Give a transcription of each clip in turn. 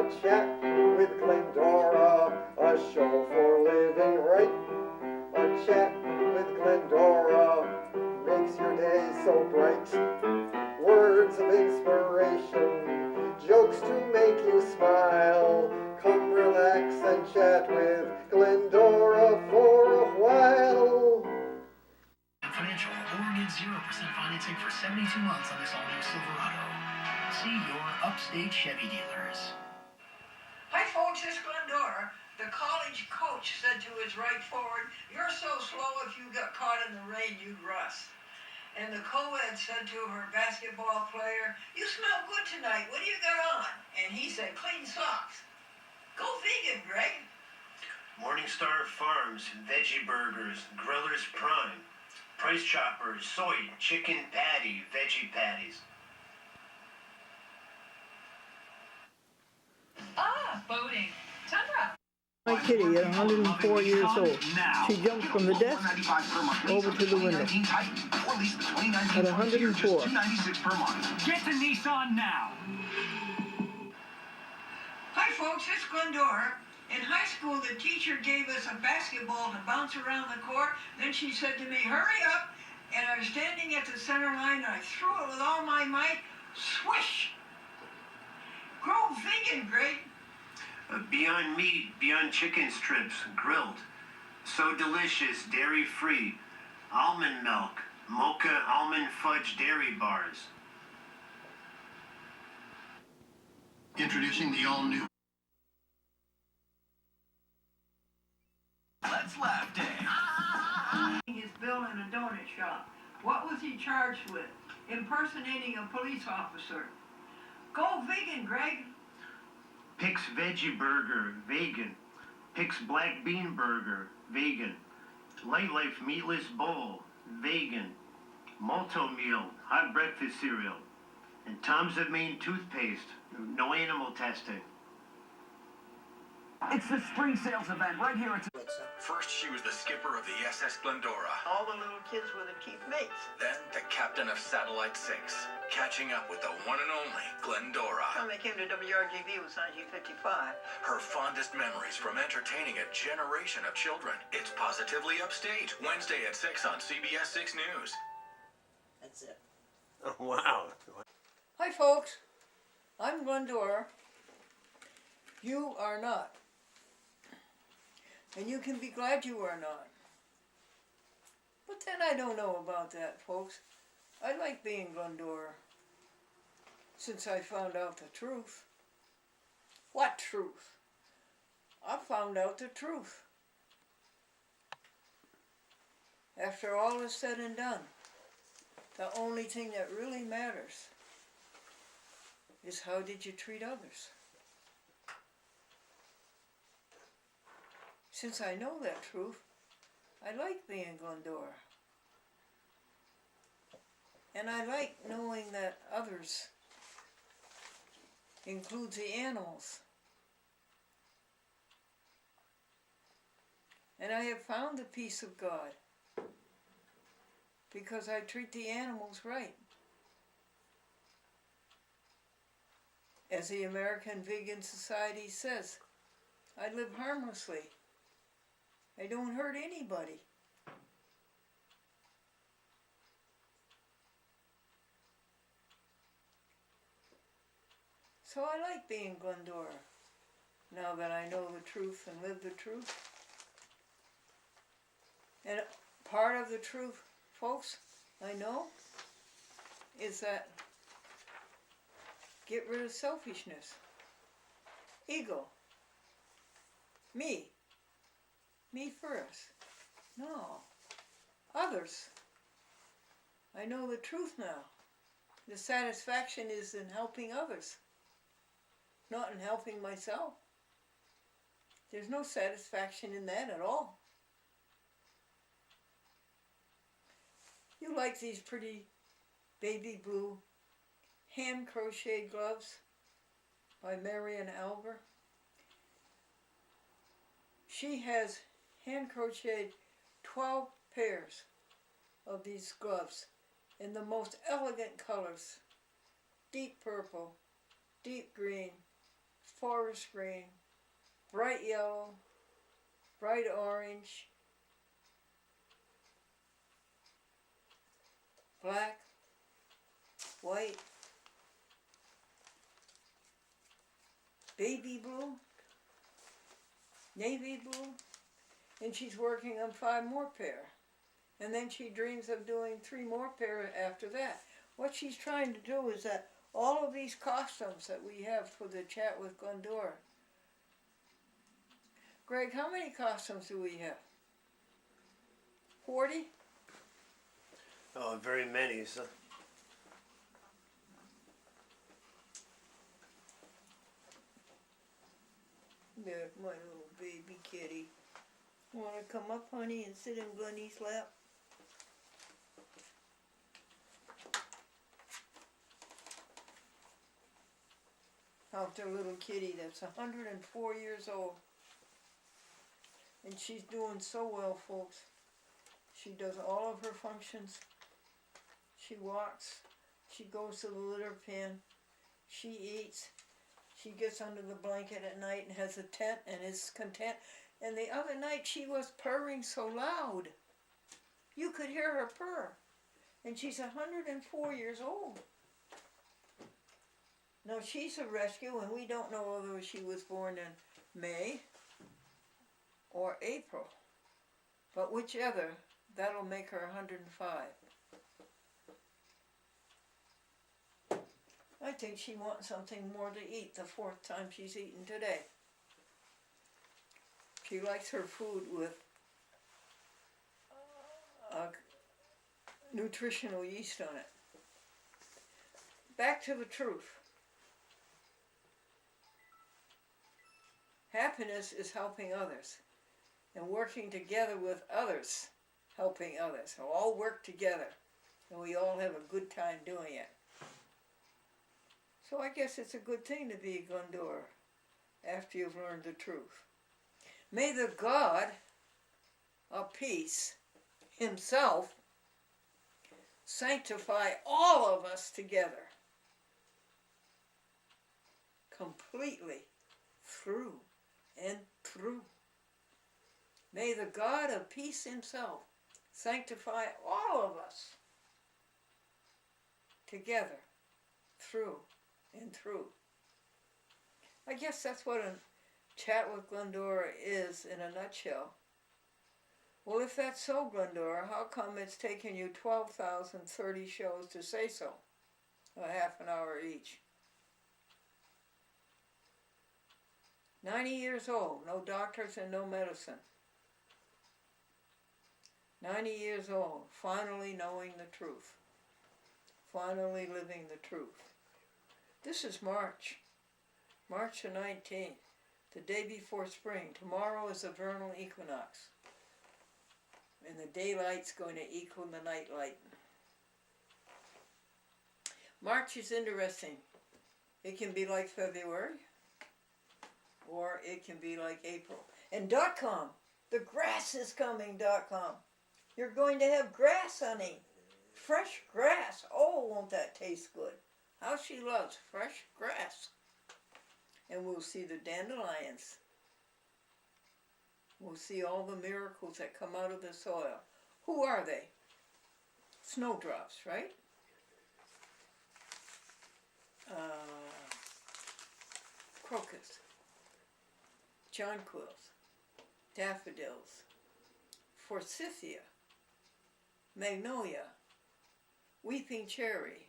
A chat with Glendora, a show for living right. A chat with Glendora makes your day so bright. Words of inspiration, jokes to make you smile. Come relax and chat with Glendora for a while. Financial or get 0% financing for 72 months on this all-new Silverado. See your upstate Chevy dealers. Hi folks, it's Glendora. The college coach said to his right forward, "You're so slow if you got caught in the rain, you'd rust." And the co-ed said to her basketball player, "You smell good tonight, what do you got on?" And he said, "Clean socks." Go vegan, Greg. Morningstar Farms, Veggie Burgers, Grillers Prime, Price Choppers, Soy, Chicken Patty, Veggie Patties. Boating. Tundra. My kitty at 104 years old. She jumped from the desk over to the window. At 104. Get to Nissan now. Hi folks, it's Glendora. In high school, the teacher gave us a basketball to bounce around the court. Then she said to me, "Hurry up." And I was standing at the center line and I threw it with all my might. Swish! Grow vegan, Greg. Beyond Meat, Beyond Chicken Strips, grilled. So delicious, dairy-free. Almond milk, mocha almond fudge dairy bars. Introducing the all-new Let's Laugh Day. His bill in a donut shop. What was he charged with? Impersonating a police officer. Go vegan, Greg. Picks Veggie Burger, vegan. Picks Black Bean Burger, vegan. Light Life Meatless Bowl, vegan. Malto Meal, hot breakfast cereal. And Tom's of Maine toothpaste, no animal testing. It's the spring sales event right here at... First, she was the skipper of the SS Glendora. All the little kids were the chief mates. Then, the captain of Satellite 6. Catching up with the one and only Glendora. When they came to WRGV, it was 1955. Her fondest memories from entertaining a generation of children. It's Positively Upstate. Wednesday at 6 on CBS 6 News. That's it. Oh, wow. Hi, folks. I'm Glendora. You are not. And you can be glad you are not. But then I don't know about that, folks. I like being Glendora. Since I found out the truth. What truth? I found out the truth. After all is said and done, the only thing that really matters is how did you treat others? Since I know that truth, I like being Glendora. And I like knowing that others includes the animals. And I have found the peace of God because I treat the animals right. As the American Vegan Society says, I live harmlessly. I don't hurt anybody. So I like being Glendora, now that I know the truth and live the truth. And part of the truth, folks, I know, is that get rid of selfishness, ego, me first. No, others. I know the truth now. The satisfaction is in helping others, not in helping myself. There's no satisfaction in that at all. You like these pretty baby blue hand crocheted gloves by Marian Alber? She has hand crocheted 12 pairs of these gloves in the most elegant colors. Deep purple, deep green, forest green, bright yellow, bright orange, black, white, baby blue, navy blue, and she's working on 5 more pair. And then she dreams of doing 3 more pair after that. What she's trying to do is that all of these costumes that we have for the chat with Glendora. Greg, how many costumes do we have? 40? Oh, very many. So. There's my little baby kitty. Want to come up, honey, and sit in Glenny's lap? How's the little kitty that's 104 years old? And she's doing so well, folks. She does all of her functions. She walks. She goes to the litter pen. She eats. She gets under the blanket at night and has a tent and is content. And the other night she was purring so loud. You could hear her purr. And she's 104 years old. Now she's a rescue and we don't know whether she was born in May or April. But whichever, that'll make her 105. I think she wants something more to eat the 4th time she's eaten today. She likes her food with nutritional yeast on it. Back to the truth. Happiness is helping others and working together with others, helping others. So all work together and we all have a good time doing it. So I guess it's a good thing to be Glendora after you've learned the truth. May the God of peace himself sanctify all of us together, completely, through and through. May the God of peace himself sanctify all of us together, through and through. I guess that's what a chat with Glendora is in a nutshell. Well, if that's so, Glendora, how come it's taken you 12,030 shows to say so? A half an hour each. 90 years old, no doctors and no medicine. 90 years old, finally knowing the truth. Finally living the truth. This is March. March the 19th, the day before spring. Tomorrow is the vernal equinox. And the daylight's going to equal the nightlight. March is interesting. It can be like February, or it can be like April. And .com, the grass is coming, .com. You're going to have grass, honey. Fresh grass. Oh, won't that taste good? How she loves fresh grass. And we'll see the dandelions. We'll see all the miracles that come out of the soil. Who are they? Snowdrops, right? Crocus, jonquils, daffodils, forsythia, magnolia, weeping cherry,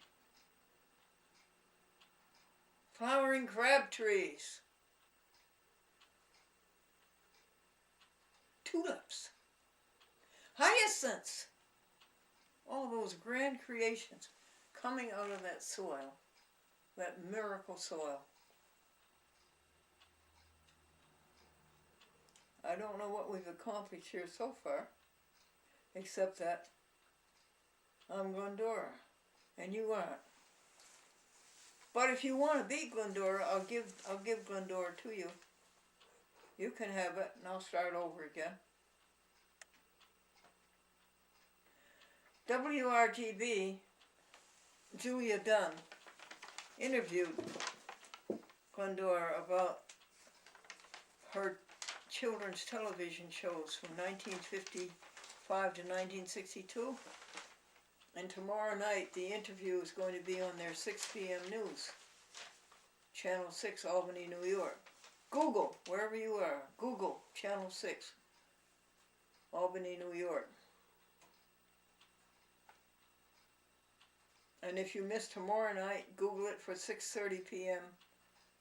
flowering crab trees, tulips, hyacinths, all those grand creations coming out of that soil, that miracle soil. I don't know what we've accomplished here so far, except that I'm Glendora, and you aren't. But if you want to be Glendora, I'll give Glendora to you. You can have it, and I'll start over again. WRGB, Julia Dunn, interviewed Glendora about her children's television shows from 1955 to 1962. And tomorrow night, the interview is going to be on their 6 p.m. news. Channel 6, Albany, New York. Google, wherever you are, Google Channel 6, Albany, New York. And if you miss tomorrow night, Google it for 6:30 p.m.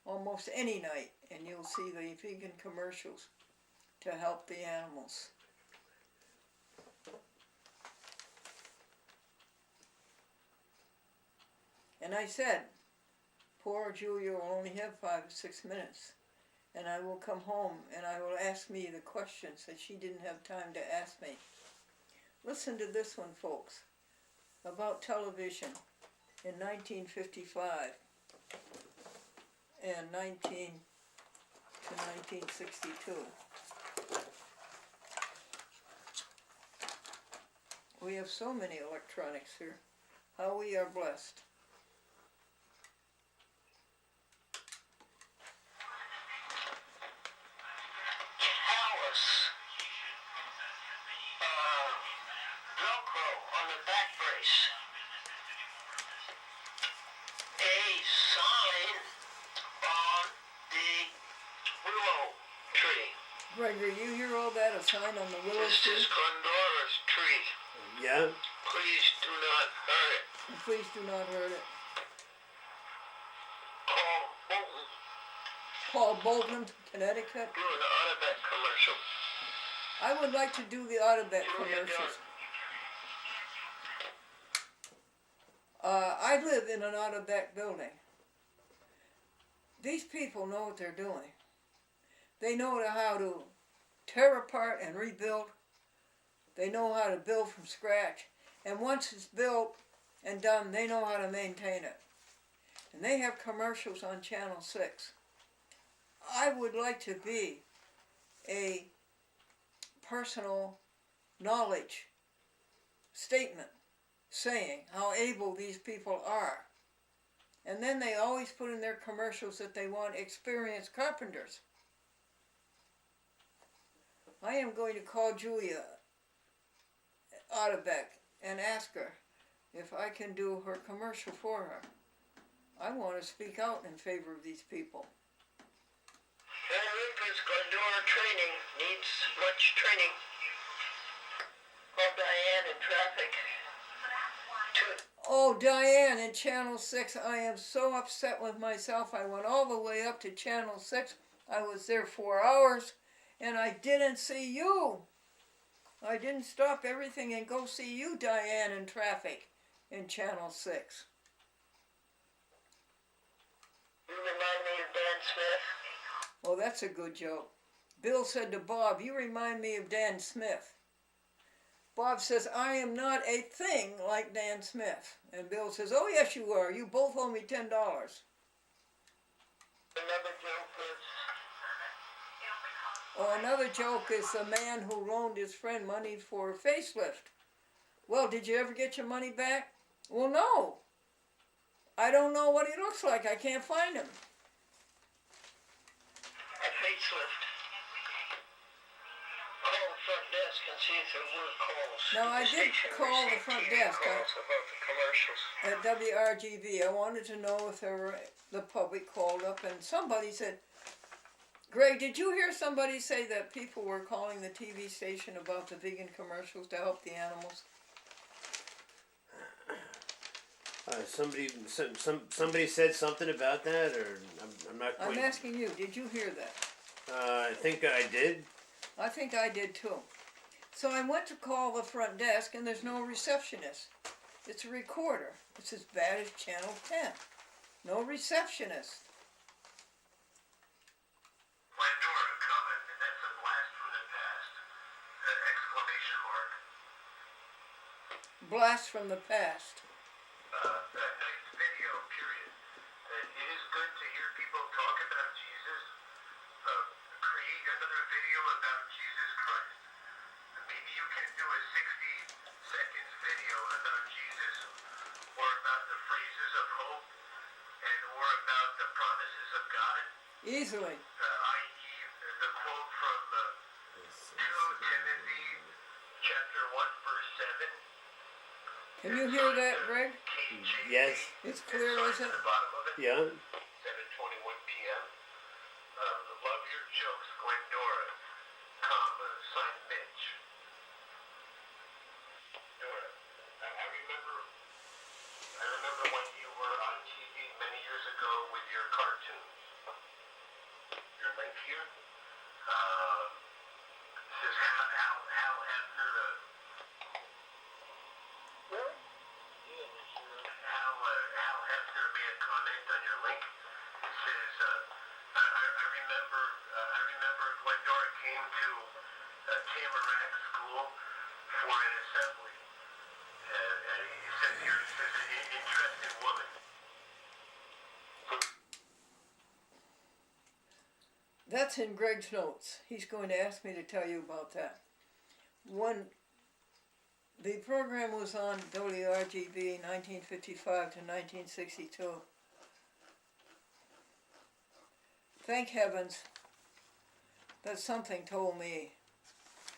almost any night, and you'll see the vegan commercials to help the animals. And I said, poor Julia will only have 5 or 6 minutes, and I will come home and I will ask me the questions that she didn't have time to ask me. Listen to this one, folks, about television in 1955 and 1962. We have so many electronics here. How we are blessed. Velcro on the back brace. A sign on the willow tree. Gregory, you hear all that? A sign on the willow This tree? is Glendora's tree. Yeah? Please do not hurt it. And please do not hurt it. Call Bolton. Paul Bolton, Connecticut. Do an Autobet commercial. I would like to do the Autobet Julia commercials. I live in an Autobet building. These people know what they're doing. They know how to tear apart and rebuild. They know how to build from scratch. And once it's built and done, they know how to maintain it. And they have commercials on Channel 6. I would like to be a personal knowledge statement saying how able these people are. And then they always put in their commercials that they want experienced carpenters. I am going to call Julia Autobeck and ask her if I can do her commercial for her. I want to speak out in favor of these people. Rufus Glendora training needs much training. Call Diane in traffic. Oh, Diane in Channel 6, I am so upset with myself. I went all the way up to Channel 6. I was there 4 hours, and I didn't see you. I didn't stop everything and go see you, Diane, in traffic in Channel 6. You remind me of Dan Smith. Oh, that's a good joke. Bill said to Bob, you remind me of Dan Smith. Bob says, I am not a thing like Dan Smith. And Bill says, oh, yes, you are. You both owe me $10. Another joke is... Oh, another joke is the man who loaned his friend money for a facelift. Well, did you ever get your money back? Well, no. I don't know what he looks like. I can't find him. A facelift. Call the front desk and see if there were calls. Now, I did call the front desk Calls about the commercials. at WRGV. I wanted to know if the public called up, and somebody said, Greg, did you hear somebody say that people were calling the TV station about the vegan commercials to help the animals? Somebody said something about that, or I'm not quite... I'm asking you, did you hear that? I think I did. I think I did too. So I went to call the front desk, and there's no receptionist. It's a recorder. It's as bad as Channel 10. No receptionist. Glendora comment, and that's a blast from the past. Exclamation mark. Blast from the past. Nice video, period. It is good to hear people talk about Jesus. Create another video about Jesus Christ. Maybe you can do a 60-second video about Jesus, or about the phrases of hope, and or about the promises of God. Easily. i.e. the quote from 2 Timothy chapter 1 verse 7. Can you hear that, Greg? KJV. Yes. It's clear, Signed isn't at it? the bottom of it. Yeah. 7:21 p.m. Love your jokes, Glendora. Comma, signed Mitch. Dora, I remember when you were on TV many years ago with your cartoons. Your link here says Hal Hefner. Really? Hal Hefner made a comment on your link. It says, I remember Glendora came to Tamarack School for an assembly. He says here, it says, an interesting woman. That's in Greg's notes. He's going to ask me to tell you about that. When the program was on WRGB 1955 to 1962, thank heavens that something told me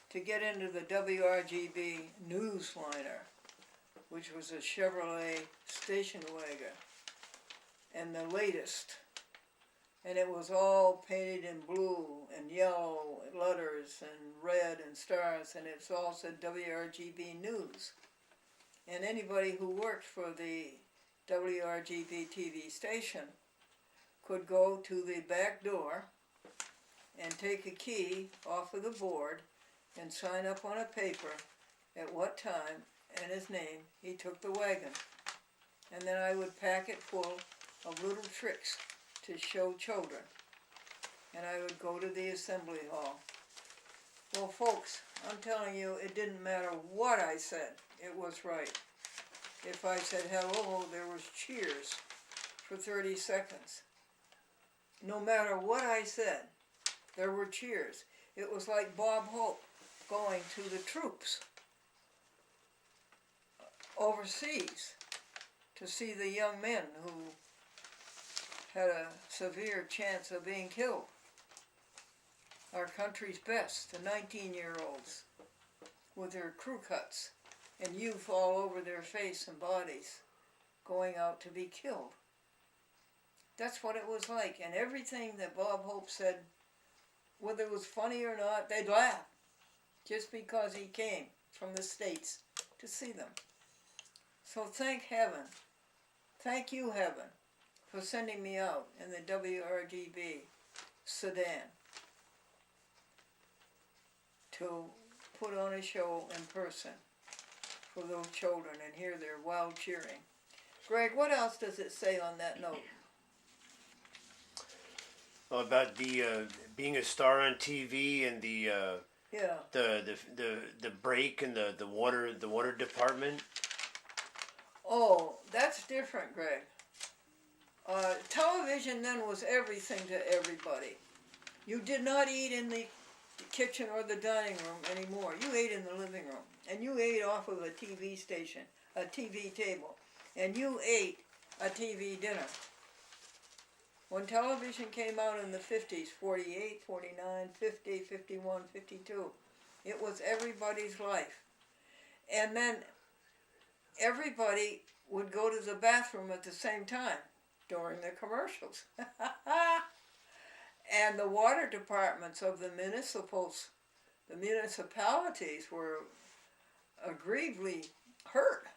to get into the WRGB Newsliner, which was a Chevrolet station wagon, and the latest. And it was all painted in blue and yellow letters and red and stars, and it all said WRGB News. And anybody who worked for the WRGB TV station could go to the back door and take a key off of the board and sign up on a paper at what time and his name he took the wagon. And then I would pack it full of little tricks to show children. And I would go to the assembly hall. Well, folks, I'm telling you, it didn't matter what I said, it was right. If I said hello, there was cheers for 30 seconds. No matter what I said, there were cheers. It was like Bob Hope going to the troops overseas to see the young men who had a severe chance of being killed. Our country's best, the 19-year-olds with their crew cuts and youth all over their face and bodies going out to be killed. That's what it was like, and everything that Bob Hope said, whether it was funny or not, they'd laugh just because he came from the States to see them. So thank heaven, thank you heaven, for sending me out in the WRGB sedan to put on a show in person for those children and hear their wild cheering. Greg, what else does it say on that note? About the being a star on TV and the break in the water department. Oh, that's different, Greg. Television then was everything to everybody. You did not eat in the kitchen or the dining room anymore. You ate in the living room, and you ate off of a TV station, a TV table, and you ate a TV dinner. When television came out in the 50s, 48, 49, 50, 51, 52, it was everybody's life. And then everybody would go to the bathroom at the same time during the commercials. And the water departments of the municipalities were aggrievedly hurt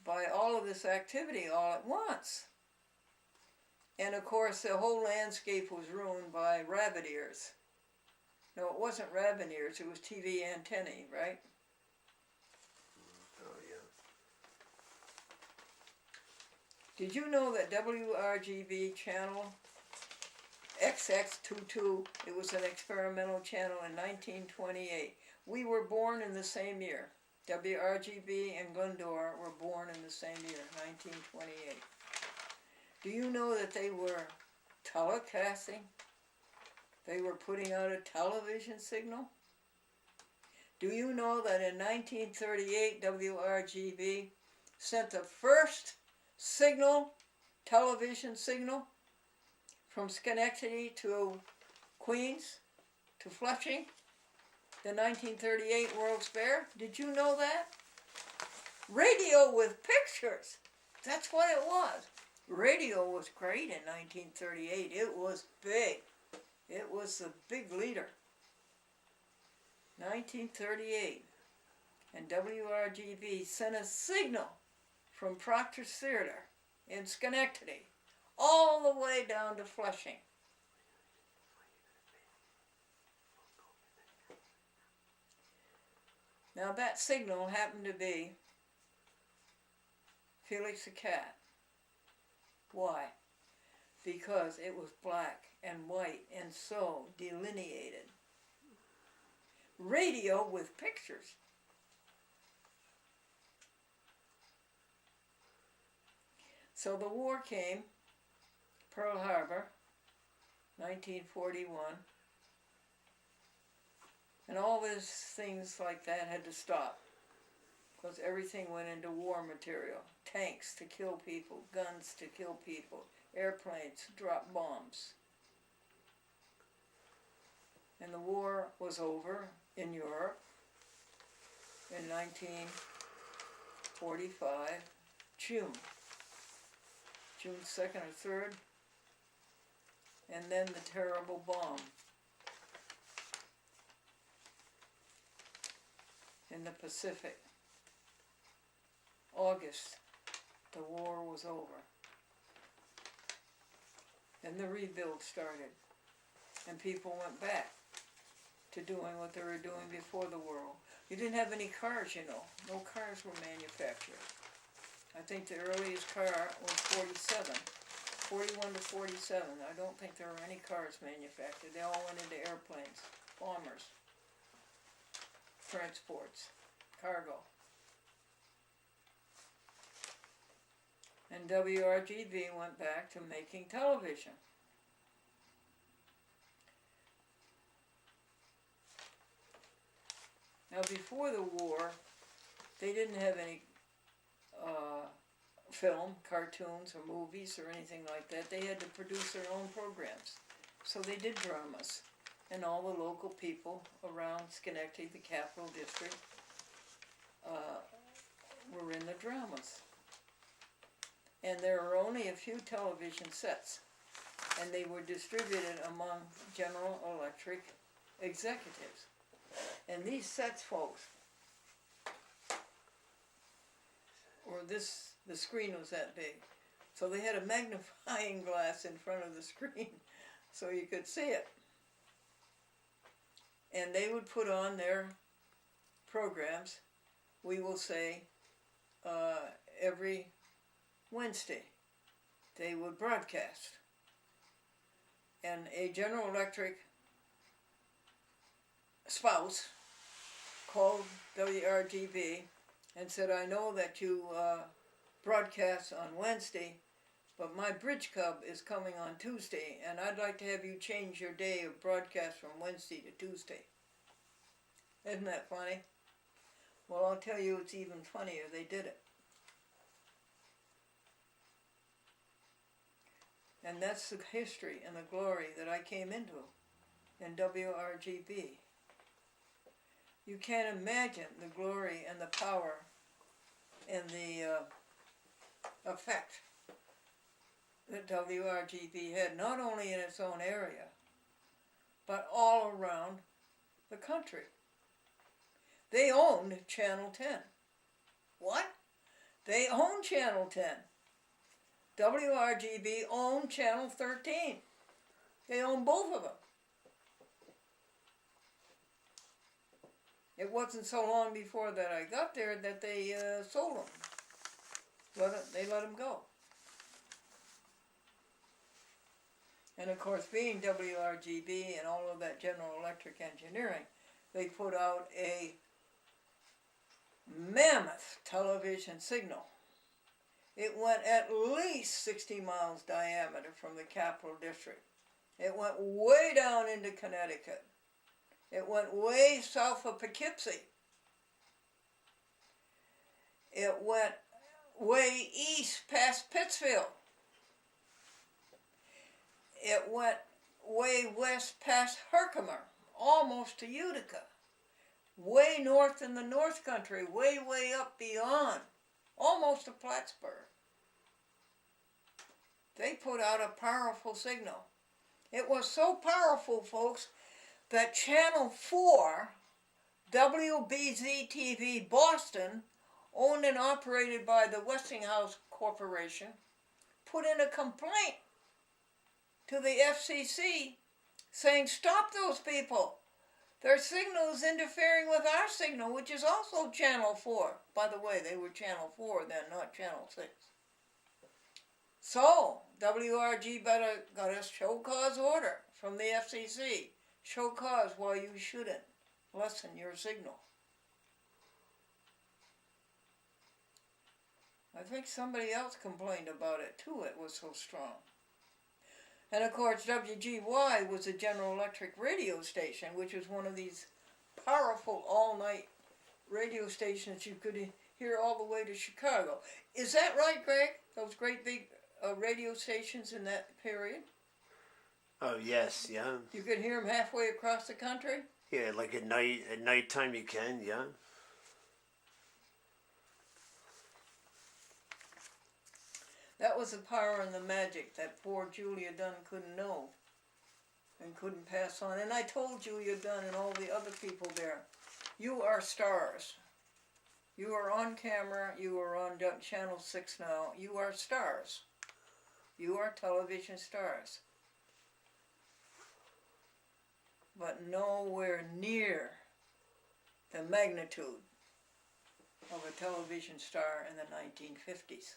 by all of this activity all at once. And of course the whole landscape was ruined by rabbit ears. No, it wasn't rabbit ears, it was TV antennae, right? Oh yeah. Did you know that WRGB channel XX22, it was an experimental channel in 1928. We were born in the same year. WRGB and Glendora were born in the same year, 1928. Do you know that they were telecasting? They were putting out a television signal? Do you know that in 1938 WRGB sent the first signal, television signal, from Schenectady to Queens to Flushing, the 1938 World's Fair. Did you know that? Radio with pictures. That's what it was. Radio was great in 1938. It was big. It was the big leader. 1938. And WRGB sent a signal from Proctor's Theater in Schenectady all the way down to Flushing. Now that signal happened to be Felix the Cat. Why? Because it was black and white and so delineated. Radio with pictures. So the war came, Pearl Harbor, 1941, and all these things like that had to stop because everything went into war material. Tanks to kill people, guns to kill people, airplanes to drop bombs. And the war was over in Europe in 1945, June 2nd or 3rd, and then the terrible bomb in the Pacific. August, the war was over. And the rebuild started. And people went back to doing what they were doing before the war. You didn't have any cars, you know. No cars were manufactured. I think the earliest car was 41 to 47. I don't think there were any cars manufactured. They all went into airplanes, bombers, transports, cargo. And WRGB went back to making television. Now before the war, they didn't have any film, cartoons, or movies, or anything like that. They had to produce their own programs. So they did dramas. And all the local people around Schenectady, the capital district, were in the dramas. And there were only a few television sets. And they were distributed among General Electric executives. And these sets, folks, the screen was that big. So they had a magnifying glass in front of the screen so you could see it. And they would put on their programs, we will say, every Wednesday. They would broadcast. And a General Electric spouse called WRGB and said, I know that you broadcast on Wednesday, but my Bridge Cub is coming on Tuesday, and I'd like to have you change your day of broadcast from Wednesday to Tuesday. Isn't that funny? Well, I'll tell you it's even funnier. They did it. And that's the history and the glory that I came into in WRGB. You can't imagine the glory and the power and the effect that WRGB had, not only in its own area, but all around the country. They owned Channel 10. What? They owned Channel 10. WRGB owned Channel 13. They owned both of them. It wasn't so long before that I got there that they sold them. They let them go. And of course, being WRGB and all of that General Electric engineering, they put out a mammoth television signal. It went at least 60 miles diameter from the capital district. It went way down into Connecticut. It went way south of Poughkeepsie. It went way east past Pittsfield. it went way west past Herkimer, almost to Utica. Way north in the North Country, way up beyond, almost to Plattsburgh. They put out a powerful signal. It was so powerful, folks, that Channel 4, WBZ-TV Boston, owned and operated by the Westinghouse Corporation, put in a complaint to the FCC saying, stop those people. Their signal is interfering with our signal, which is also Channel 4. By the way, they were Channel 4 then, not Channel 6. So, WRG got a show cause order from the FCC. Show cause why you shouldn't lessen your signal. I think somebody else complained about it too, it was so strong. And of course, WGY was a General Electric radio station, which was one of these powerful all-night radio stations you could hear all the way to Chicago. Is that right, Greg? Those great big radio stations in that period? Oh, yes, yeah. You could hear them halfway across the country? Yeah, like at nighttime you can, yeah. That was the power and the magic that poor Julia Dunn couldn't know and couldn't pass on. And I told Julia Dunn and all the other people there, you are stars. You are on camera, you are on Channel 6 now, you are stars. You are television stars. But nowhere near the magnitude of a television star in the 1950s,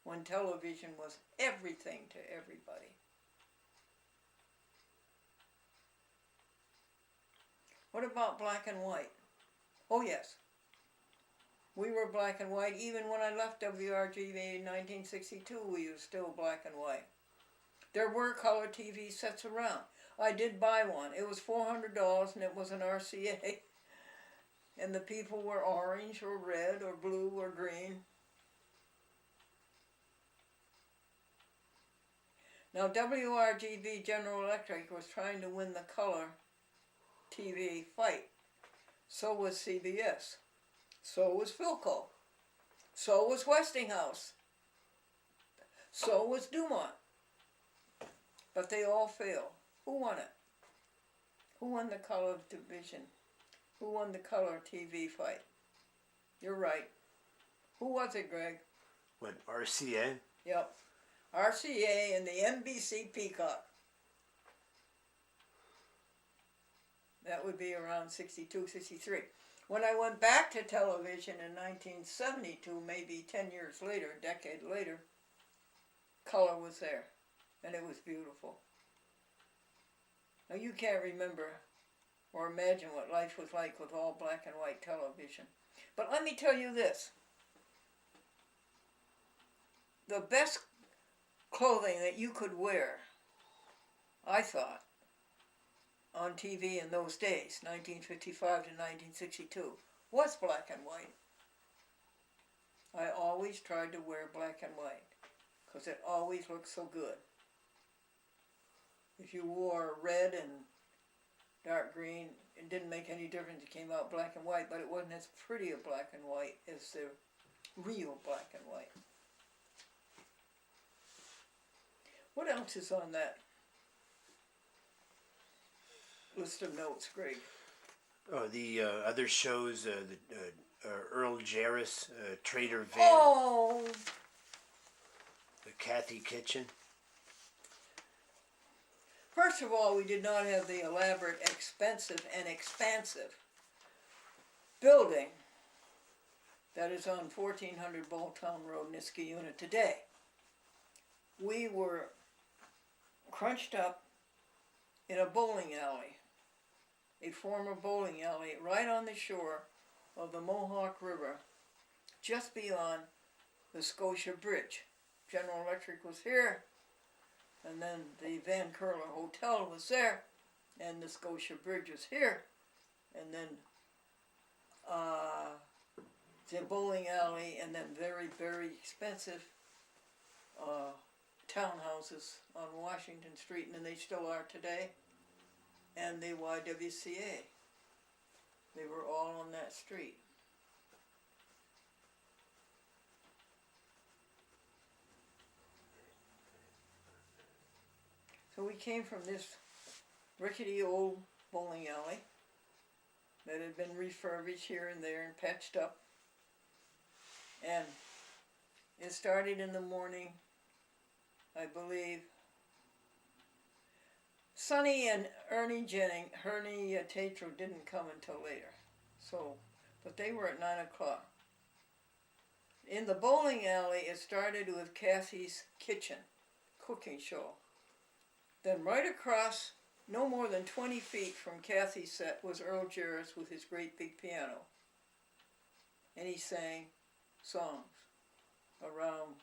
when television was everything to everybody. What about black and white? Oh yes, we were black and white. Even when I left WRG in 1962, we were still black and white. There were color TV sets around. I did buy one. It was $400 and it was an RCA. And the people were orange or red or blue or green. Now WRGV General Electric was trying to win the color TV fight. So was CBS. So was Philco. So was Westinghouse. So was Dumont. But they all failed. Who won it? Who won the color division? Who won the color TV fight? You're right. Who was it, Greg? What, RCA? Yep. RCA and the NBC Peacock. That would be around 62, 63. When I went back to television in 1972, maybe 10 years later, a decade later, color was there. And it was beautiful. Now you can't remember or imagine what life was like with all black and white television. But let me tell you this. The best clothing that you could wear, I thought, on TV in those days, 1955 to 1962, was black and white. I always tried to wear black and white because it always looked so good. If you wore red and dark green, it didn't make any difference. It came out black and white, but it wasn't as pretty a black and white as the real black and white. What else is on that list of notes, Greg? Oh, the other shows, Earl Jarris, Trader Van, Oh! the Kathy Kitchen. First of all, we did not have the elaborate, expensive, and expansive building that is on 1400 Balltown Road, Niskayuna today. We were crunched up in a bowling alley, a former bowling alley right on the shore of the Mohawk River, just beyond the Scotia Bridge. General Electric was here, and then the Van Curler Hotel was there, and the Scotia Bridge was here, and then the bowling alley, and then very, very expensive townhouses on Washington Street, and they still are today, and the YWCA. They were all on that street. So we came from this rickety old bowling alley that had been refurbished here and there and patched up. And it started in the morning, I believe. Sonny and Ernie Tatro didn't come until later. So, but they were at 9 o'clock. In the bowling alley, it started with Kathy's Kitchen cooking show. Then right across, no more than 20 feet from Kathy's set, was Earl Jarvis with his great big piano. And he sang songs around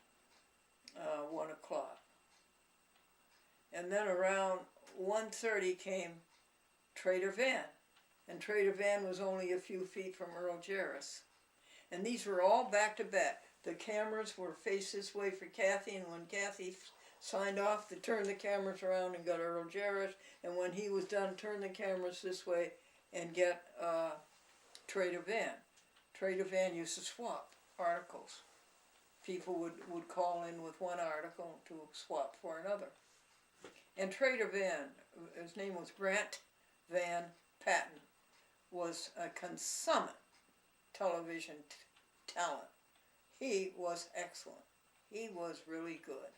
1 o'clock. And then around 1:30 came Trader Van. And Trader Van was only a few feet from Earl Jarvis. And these were all back to back. The cameras were faced this way for Kathy, and when Kathy signed off, they turned the cameras around and got Earl Jarvis, and when he was done, turn the cameras this way and get Trader Van. Trader Van used to swap articles. People would call in with one article to swap for another. And Trader Van, his name was Grant Van Patten, was a consummate television talent. He was excellent. He was really good.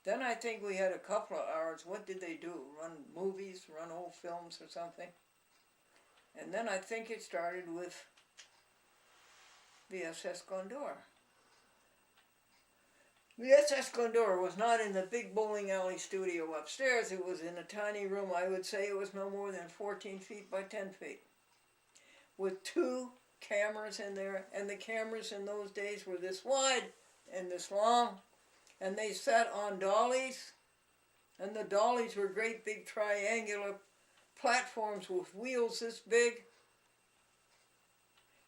Then I think we had a couple of hours. What did they do? Run movies, run old films or something? And then I think it started with the SS Glendora. The SS Glendora was not in the big bowling alley studio upstairs. It was in a tiny room. I would say it was no more than 14 feet by 10 feet. With 2 cameras in there, and the cameras in those days were this wide and this long, and they sat on dollies, and the dollies were great big triangular platforms with wheels this big.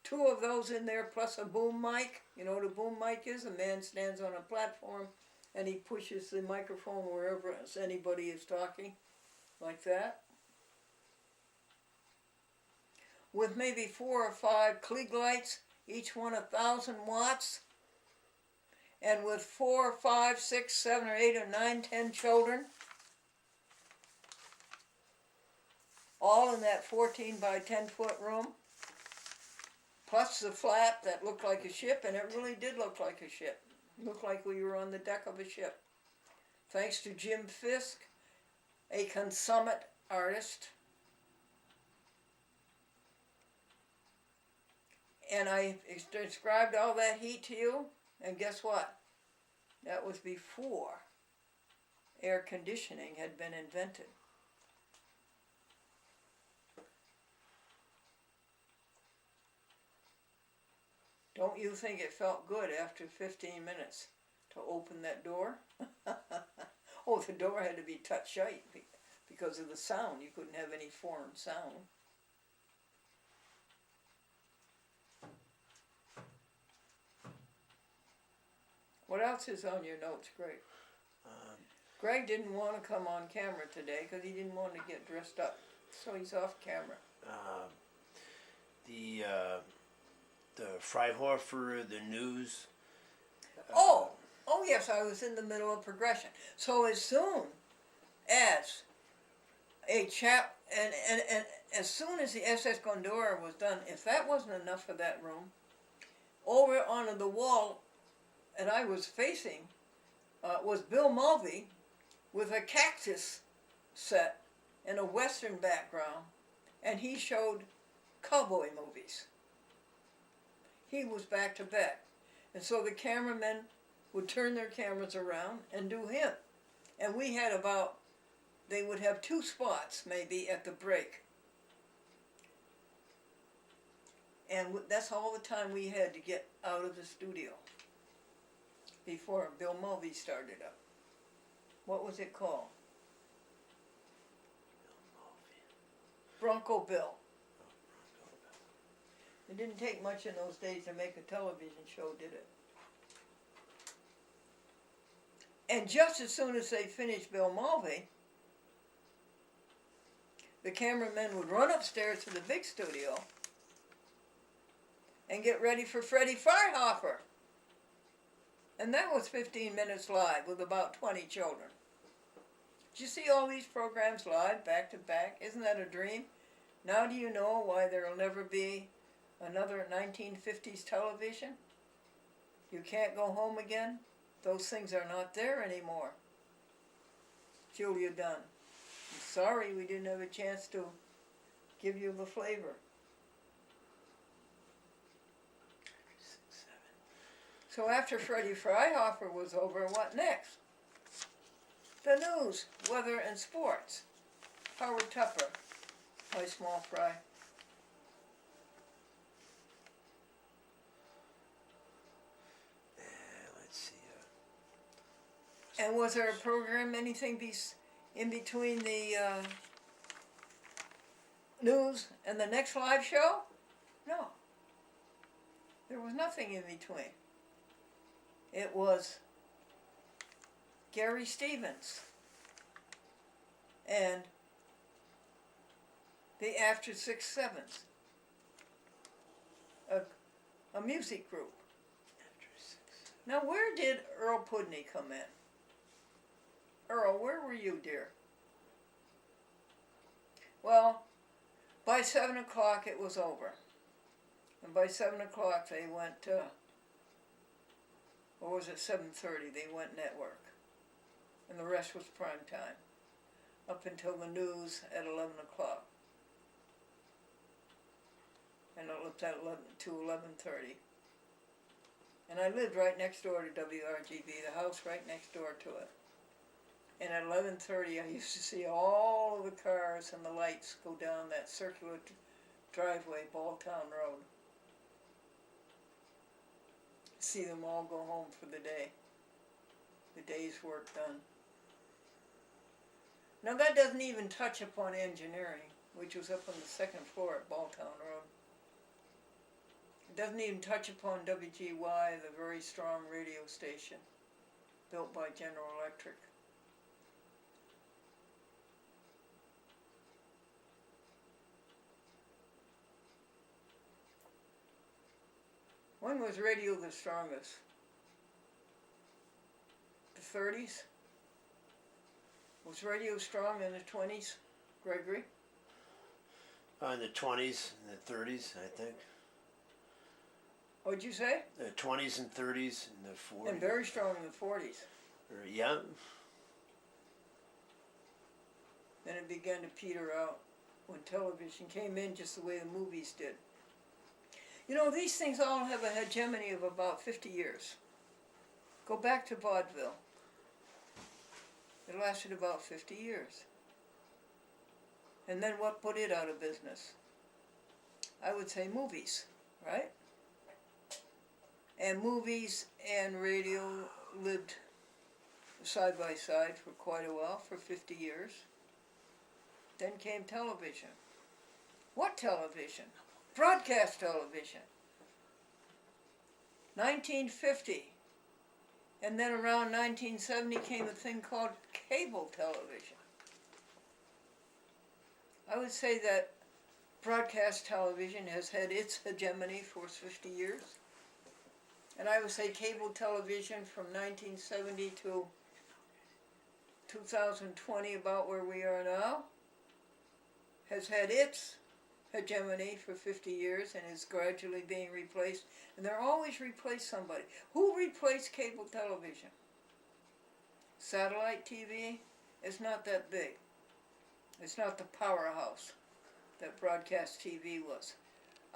2 of those in there plus a boom mic. You know what a boom mic is? A man stands on a platform and he pushes the microphone wherever anybody is talking, like that. With maybe 4 or 5 Klieg lights, each one 1,000 watts, and with 4 or 5, 6, 7 or 8 or 9, 10 children, all in that 14 by 10 foot room, plus the flap that looked like a ship, and it really did look like a ship. It looked like we were on the deck of a ship. Thanks to Jim Fisk, a consummate artist. And I described all that heat to you, and guess what? That was before air conditioning had been invented. Don't you think it felt good after 15 minutes to open that door? Oh, the door had to be touch shut because of the sound. You couldn't have any foreign sound. What else is on your notes, Greg? Greg didn't want to come on camera today because he didn't want to get dressed up, so he's off camera. The Freihofer, the news. Oh yes, I was in the middle of progression. So as soon as a chap, and as soon as the SS Glendora was done, if that wasn't enough for that room, over onto the wall, and I was facing, was Bill Mulvey with a cactus set and a western background, and he showed cowboy movies. He was back to back. And so the cameramen would turn their cameras around and do him. And we had they would have 2 spots maybe at the break. And that's all the time we had to get out of the studio before Bill Mulvey started up. What was it called? Bronco Bill. It didn't take much in those days to make a television show, did it? And just as soon as they finished Bill Mulvey, the cameramen would run upstairs to the big studio and get ready for Freddie Freihoffer. And that was 15 minutes live with about 20 children. Did you see all these programs live, back to back? Isn't that a dream? Now do you know why there will never be another 1950s television? You can't go home again? Those things are not there anymore. Julia Dunn. I'm sorry we didn't have a chance to give you the flavor. So after Freddie Freihoffer was over, what next? The news, weather, and sports. Howard Tupper, my small fry. Let's see. And was there a program, anything in between the news and the next live show? No. There was nothing in between. It was Gary Stevens and the After 6 Sevens, a music group. Now, where did Earl Pudney come in? Earl, where were you, dear? Well, by 7 o'clock it was over. And by 7 o'clock they went, or was it 7:30? They went network. And the rest was prime time. Up until the news at 11 o'clock. And it looked at 11 to 11:30. And I lived right next door to WRGB, the house right next door to it. And at 11:30 I used to see all of the cars and the lights go down that circular driveway, Balltown Road. See them all go home for the day. The day's work done. Now that doesn't even touch upon engineering, which was up on the second floor at Balltown Road. It doesn't even touch upon WGY, the very strong radio station built by General Electric. When was radio the strongest? The 30s? Was radio strong in the 20s, Gregory? In the 20s and the 30s, I think. What'd you say? The 20s and 30s and the 40s. And very strong in the 40s. Yeah. Then it began to peter out when television came in just the way the movies did. You know, these things all have a hegemony of about 50 years. Go back to vaudeville. It lasted about 50 years. And then what put it out of business? I would say movies, right? And movies and radio lived side by side for quite a while, for 50 years. Then came television. What television? Broadcast television. 1950. And then around 1970 came a thing called cable television. I would say that broadcast television has had its hegemony for 50 years. And I would say cable television from 1970 to 2020, about where we are now, has had its hegemony for 50 years and is gradually being replaced. And they're always replaced somebody. Who replaced cable television? Satellite TV is not that big. It's not the powerhouse that broadcast TV was.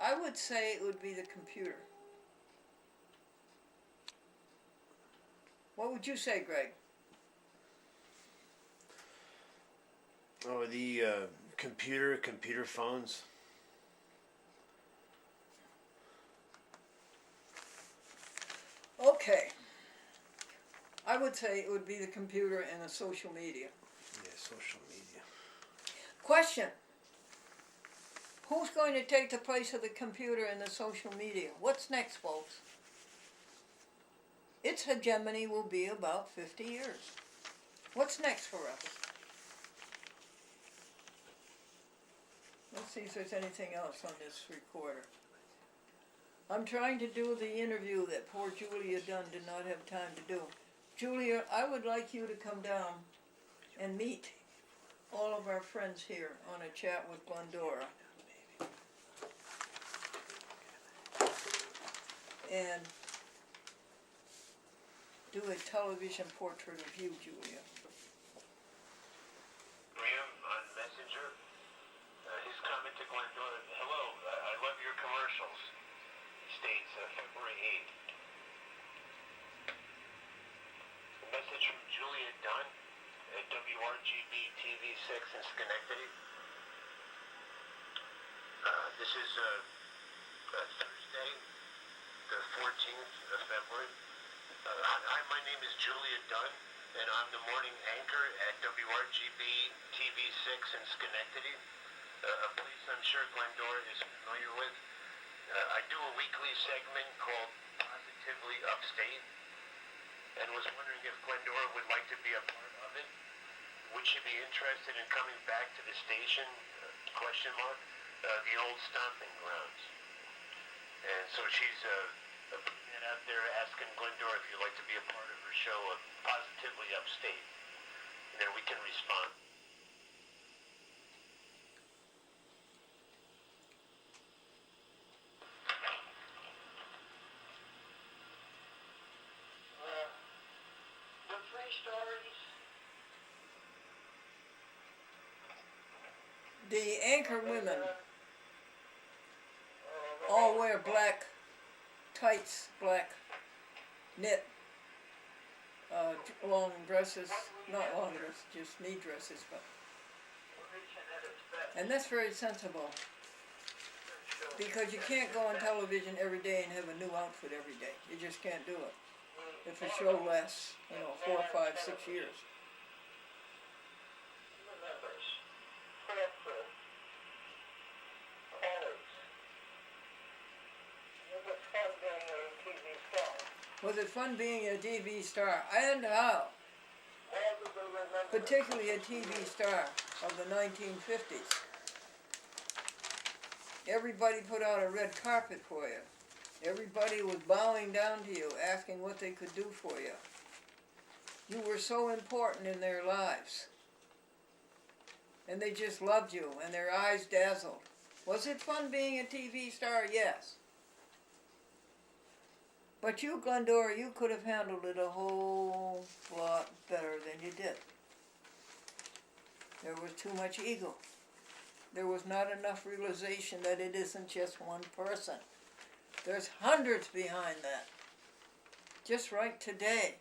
I would say it would be the computer. What would you say, Greg? Oh, the computer phones. Okay. I would say it would be the computer and the social media. Yeah, social media. Question. Who's going to take the place of the computer and the social media? What's next, folks? its hegemony will be about 50 years. What's next for us? Let's see if there's anything else on this recorder. I'm trying to do the interview that poor Julia Dunn did not have time to do. Julia, I would like you to come down and meet all of our friends here on a chat with Glendora. And do a television portrait of you, Julia. Graham on Messenger. His comment to Glendora, hello, I love your commercials. States February 8th. A message from Julia Dunn at WRGB TV 6 in Schenectady. This is Thursday, the 14th of February. Hi, my name is Julia Dunn, and I'm the morning anchor at WRGB TV 6 in Schenectady, a place I'm sure Glendora is familiar with. I do a weekly segment called Positively Upstate, and was wondering if Glendora would like to be a part of it. Would she be interested in coming back to the station? The old stomping grounds. And so she's putting that out there, asking Glendora if you'd like to be a part of her show of Positively Upstate. And then we can respond. The 3 stories. The anchor women all wear black tights, black knit, long dresses, not long dresses, just knee dresses, but, and that's very sensible, because you can't go on television every day and have a new outfit every day. You just can't do it. If a show lasts, 4, 5, 6 years. Was it fun being a TV star? And how? Particularly a TV star of the 1950s. Everybody put out a red carpet for you. Everybody was bowing down to you, asking what they could do for you. You were so important in their lives. And they just loved you, and their eyes dazzled. Was it fun being a TV star? Yes. But you, Glendora, you could have handled it a whole lot better than you did. There was too much ego. There was not enough realization that it isn't just one person. There's hundreds behind that. Just right today,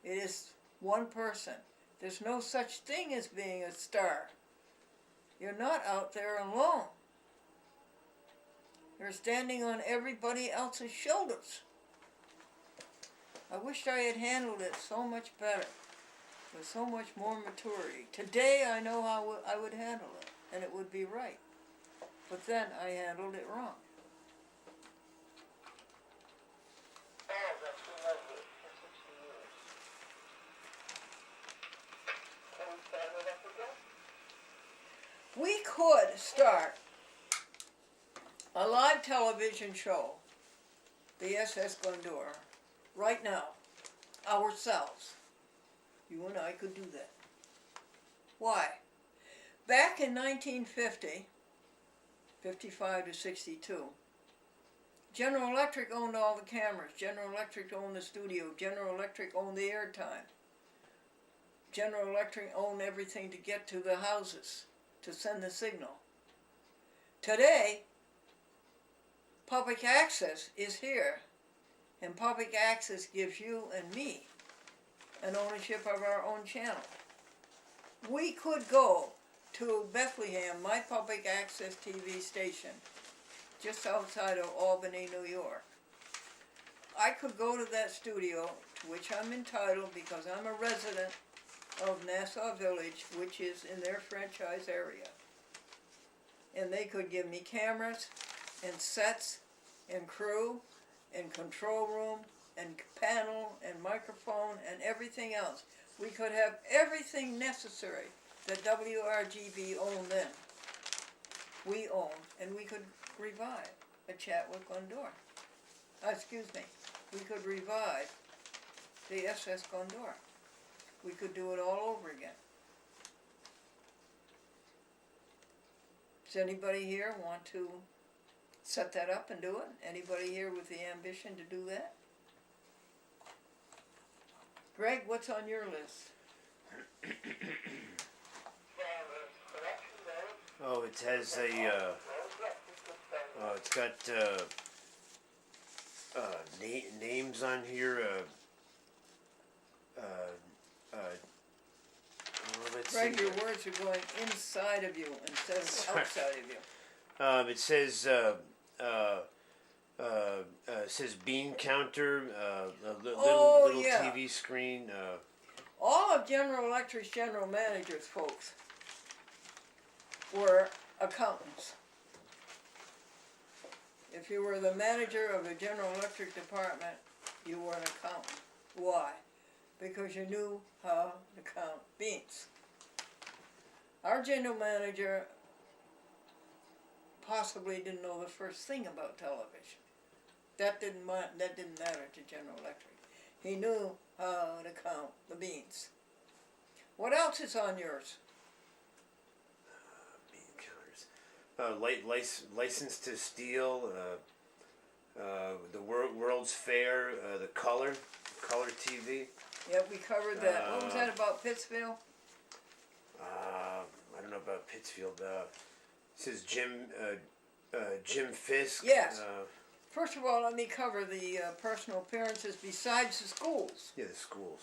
it is one person. There's no such thing as being a star. You're not out there alone. You're standing on everybody else's shoulders. I wished I had handled it so much better, with so much more maturity. Today I know how I would handle it, and it would be right. But then I handled it wrong. Oh, that's been lovely for 60 years. Can we stand it up again? We could start a live television show, the SS Glendora, right now, ourselves. You and I could do that. Why? Back in 1950, 55 to 62, General Electric owned all the cameras. General Electric owned the studio. General Electric owned the airtime. General Electric owned everything to get to the houses, to send the signal. Today, public access is here. And public access gives you and me an ownership of our own channel. We could go to Bethlehem, my public access TV station, just outside of Albany, New York. I could go to that studio, to which I'm entitled because I'm a resident of Nassau Village, which is in their franchise area. And they could give me cameras and sets and crew and control room and panel and microphone and everything else. We could have everything necessary that WRGB owned then. We own, and we could revive a chat with Glendora. Excuse me, we could revive the SS Glendora. We could do it all over again. Does anybody here want to set that up and do it? Anybody here with the ambition to do that? Greg, what's on your list? Oh, it has a. It's got names on here. Let's Greg, see. your words are going inside of you instead of Sorry. outside of you. It says bean counter, a little yeah. TV screen. All of General Electric's general managers, folks, were accountants. If you were the manager of the General Electric department, you were an accountant. Why? Because you knew how to count beans. Our general manager possibly didn't know the first thing about television. That didn't matter to General Electric. He knew how to count the beans. What else is on yours? Bean counters. License to Steal. The World's Fair. The Color TV. Yeah, we covered that. What was that about Pittsfield? I don't know about Pittsfield. It says Jim Fisk. Yes. First of all, let me cover the personal appearances besides the schools. Yeah, the schools.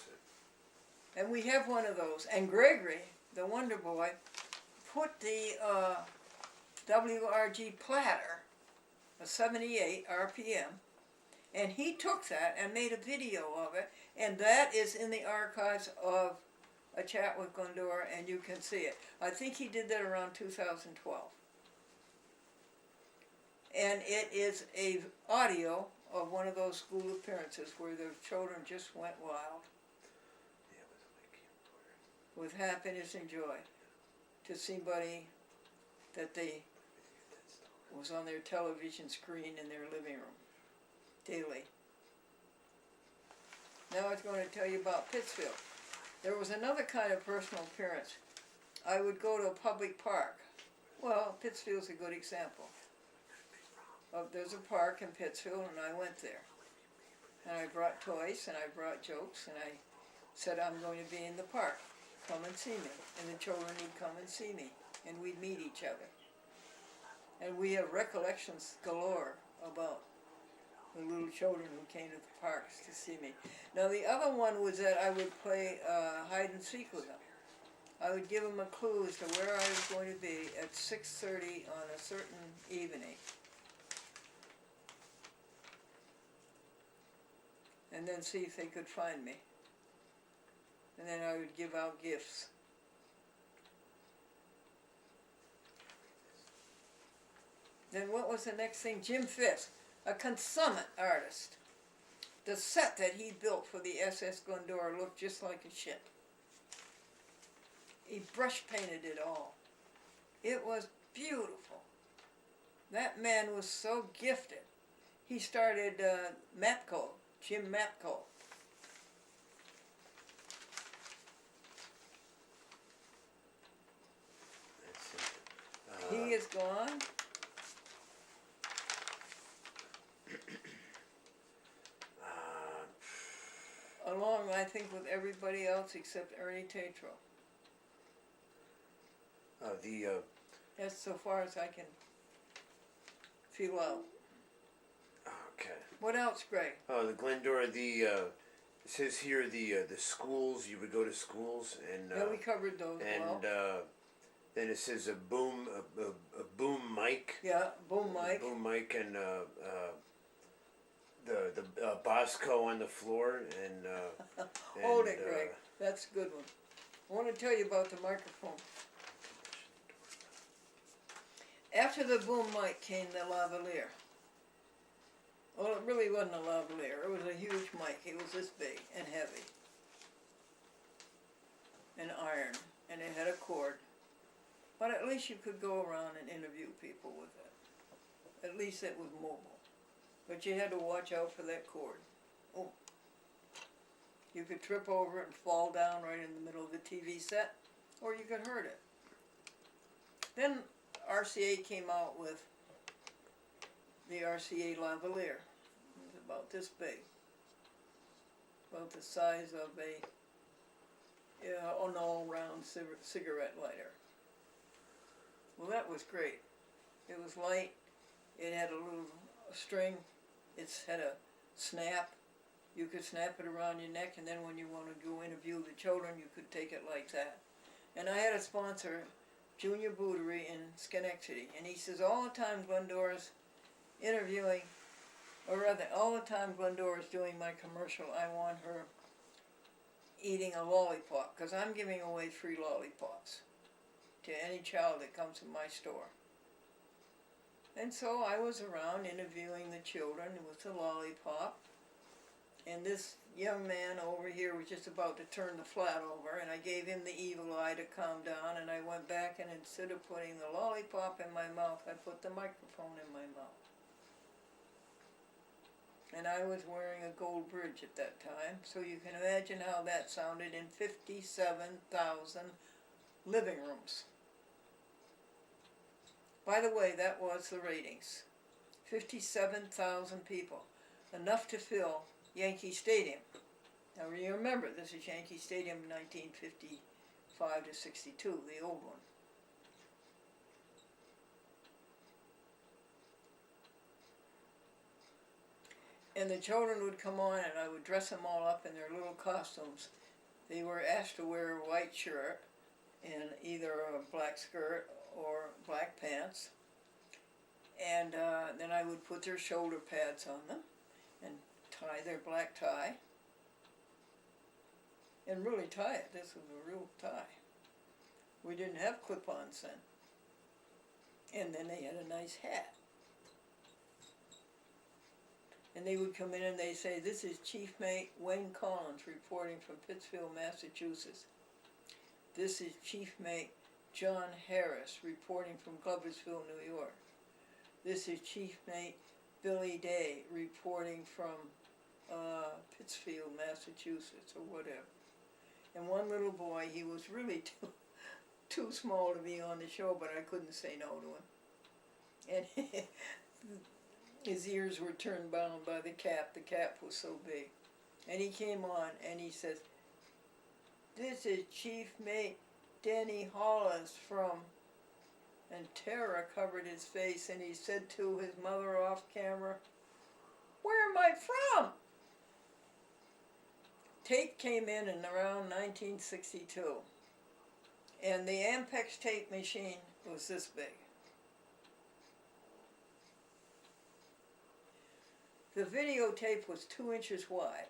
And we have one of those. And Gregory, the Wonder Boy, put the WRG platter, a 78 RPM, and he took that and made a video of it, and that is in the archives of A Chat with Glendora, and you can see it. I think he did that around 2012. And it is a audio of one of those school appearances where the children just went wild with happiness and joy to see somebody that they was on their television screen in their living room daily. Now I was going to tell you about Pittsfield. There was another kind of personal appearance. I would go to a public park. Well, Pittsfield's a good example. There's a park in Pittsfield, and I went there. And I brought toys, and I brought jokes, and I said, I'm going to be in the park. Come and see me. And the children would come and see me, and we'd meet each other. And we have recollections galore about the little children who came to the parks to see me. Now the other one was that I would play hide and seek with them. I would give them a clue as to where I was going to be at 6:30 on a certain evening. And then see if they could find me. And then I would give out gifts. Then what was the next thing? Jim Fisk, a consummate artist. The set that he built for the SS Glendora looked just like a ship. He brush painted it all. It was beautiful. That man was so gifted. He started Mapco, Jim Mapco. He is gone. Along, I think, with everybody else except Ernie Tatro. That's so far as I can feel out. Okay. What else, Greg? The Glendora. It says here the schools. You would go to schools and. Yeah, we covered those. And then it says a boom mic. Yeah, boom mic. Boom mic and the Bosco on the floor and. Hold it, Greg. That's a good one. I want to tell you about the microphone. After the boom mic came the lavalier. Well, it really wasn't a lavalier. It was a huge mic. It was this big and heavy. And iron. And it had a cord. But at least you could go around and interview people with it. At least it was mobile. But you had to watch out for that cord. Oh. You could trip over it and fall down right in the middle of the TV set, or you could hurt it. Then RCA came out with the RCA lavalier. It was about this big. About the size of an all-round cigarette lighter. Well, that was great. It was light. It had a little string. It had a snap. You could snap it around your neck, and then when you wanted to go interview the children, you could take it like that. And I had a sponsor, Junior Bootery in Schenectady, and he says all the time Glendora's interviewing, or rather all the time Glendora's doing my commercial, I want her eating a lollipop, because I'm giving away free lollipops to any child that comes to my store. And so I was around interviewing the children with the lollipop, and this young man over here was just about to turn the flat over, and I gave him the evil eye to calm down, and I went back, and instead of putting the lollipop in my mouth, I put the microphone in my mouth. And I was wearing a gold bridge at that time, so you can imagine how that sounded in 57,000 living rooms. By the way, that was the ratings. 57,000 people. Enough to fill Yankee Stadium. Now you remember, this is Yankee Stadium 1955 to 62, the old one. And the children would come on, and I would dress them all up in their little costumes. They were asked to wear a white shirt and either a black skirt or black pants. And then I would put their shoulder pads on them and tie their black tie. And really tie it. This was a real tie. We didn't have clip-ons then. And then they had a nice hat. And they would come in and they'd say, "This is Chief Mate Wayne Collins reporting from Pittsfield, Massachusetts. This is Chief Mate John Harris reporting from Gloversville, New York. This is Chief Mate Billy Day reporting from Pittsfield, Massachusetts," or whatever. And one little boy, he was really too small to be on the show, but I couldn't say no to him. And his ears were turned bound by the cap. The cap was so big. And he came on and he says, "This is Chief Mate Denny Hollis from," and terror covered his face, and he said to his mother off camera, "Where am I from?" Tape came in around 1962, and the Ampex tape machine was this big. The videotape was 2 inches wide.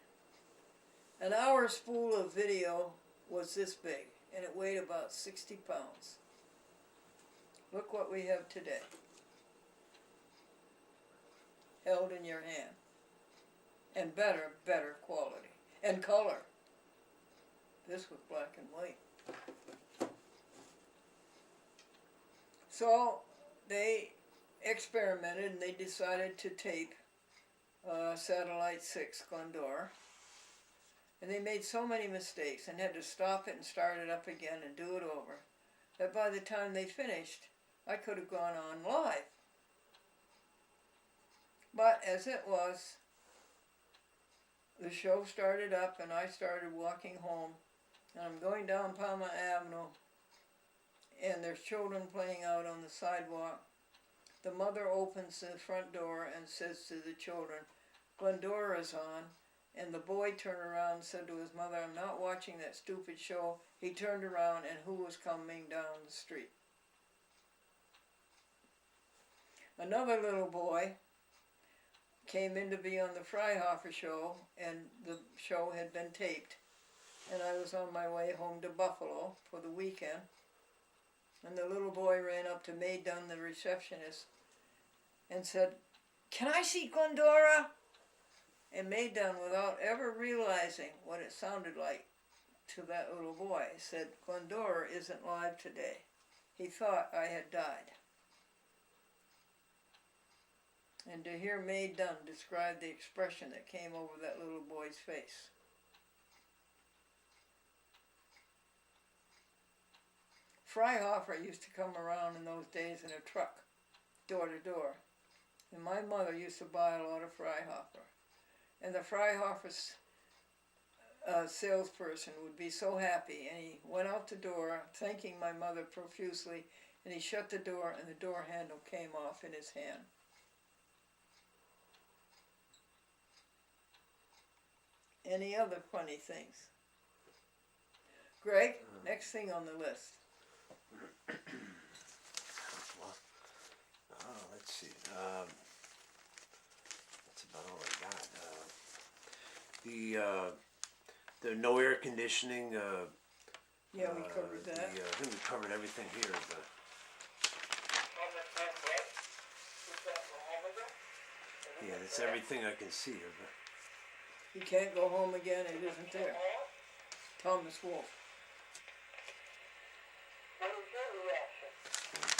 An hour spool of video was this big, and it weighed about 60 pounds. Look what we have today. Held in your hand. And better quality. And color. This was black and white. So they experimented and they decided to tape Satellite 6 Glendora. And they made so many mistakes and had to stop it and start it up again and do it over, that by the time they finished, I could have gone on live. But as it was, the show started up and I started walking home, and I'm going down Palmer Avenue, and there's children playing out on the sidewalk. The mother opens the front door and says to the children, "Glendora's on." And the boy turned around and said to his mother, "I'm not watching that stupid show." He turned around, and who was coming down the street? Another little boy came in to be on the Freihofer show, and the show had been taped. And I was on my way home to Buffalo for the weekend. And the little boy ran up to May Dunn, the receptionist, and said, "Can I see Glendora?" And Mae Dunn, without ever realizing what it sounded like to that little boy, said, "Glendora isn't live today. He thought I had died." And to hear Mae Dunn describe the expression that came over that little boy's face. Freihoffer used to come around in those days in a truck, door to door. And my mother used to buy a lot of Freihoffer. And the Freihoffer salesperson would be so happy, and he went out the door thanking my mother profusely, and he shut the door, and the door handle came off in his hand. Any other funny things? Greg, next thing on the list. Let's see. That's about all I got. The no air conditioning. Yeah, we covered that. I think we covered everything here. But yeah, that's everything I can see here. But You can't go home again, it isn't there. Thomas Wolfe.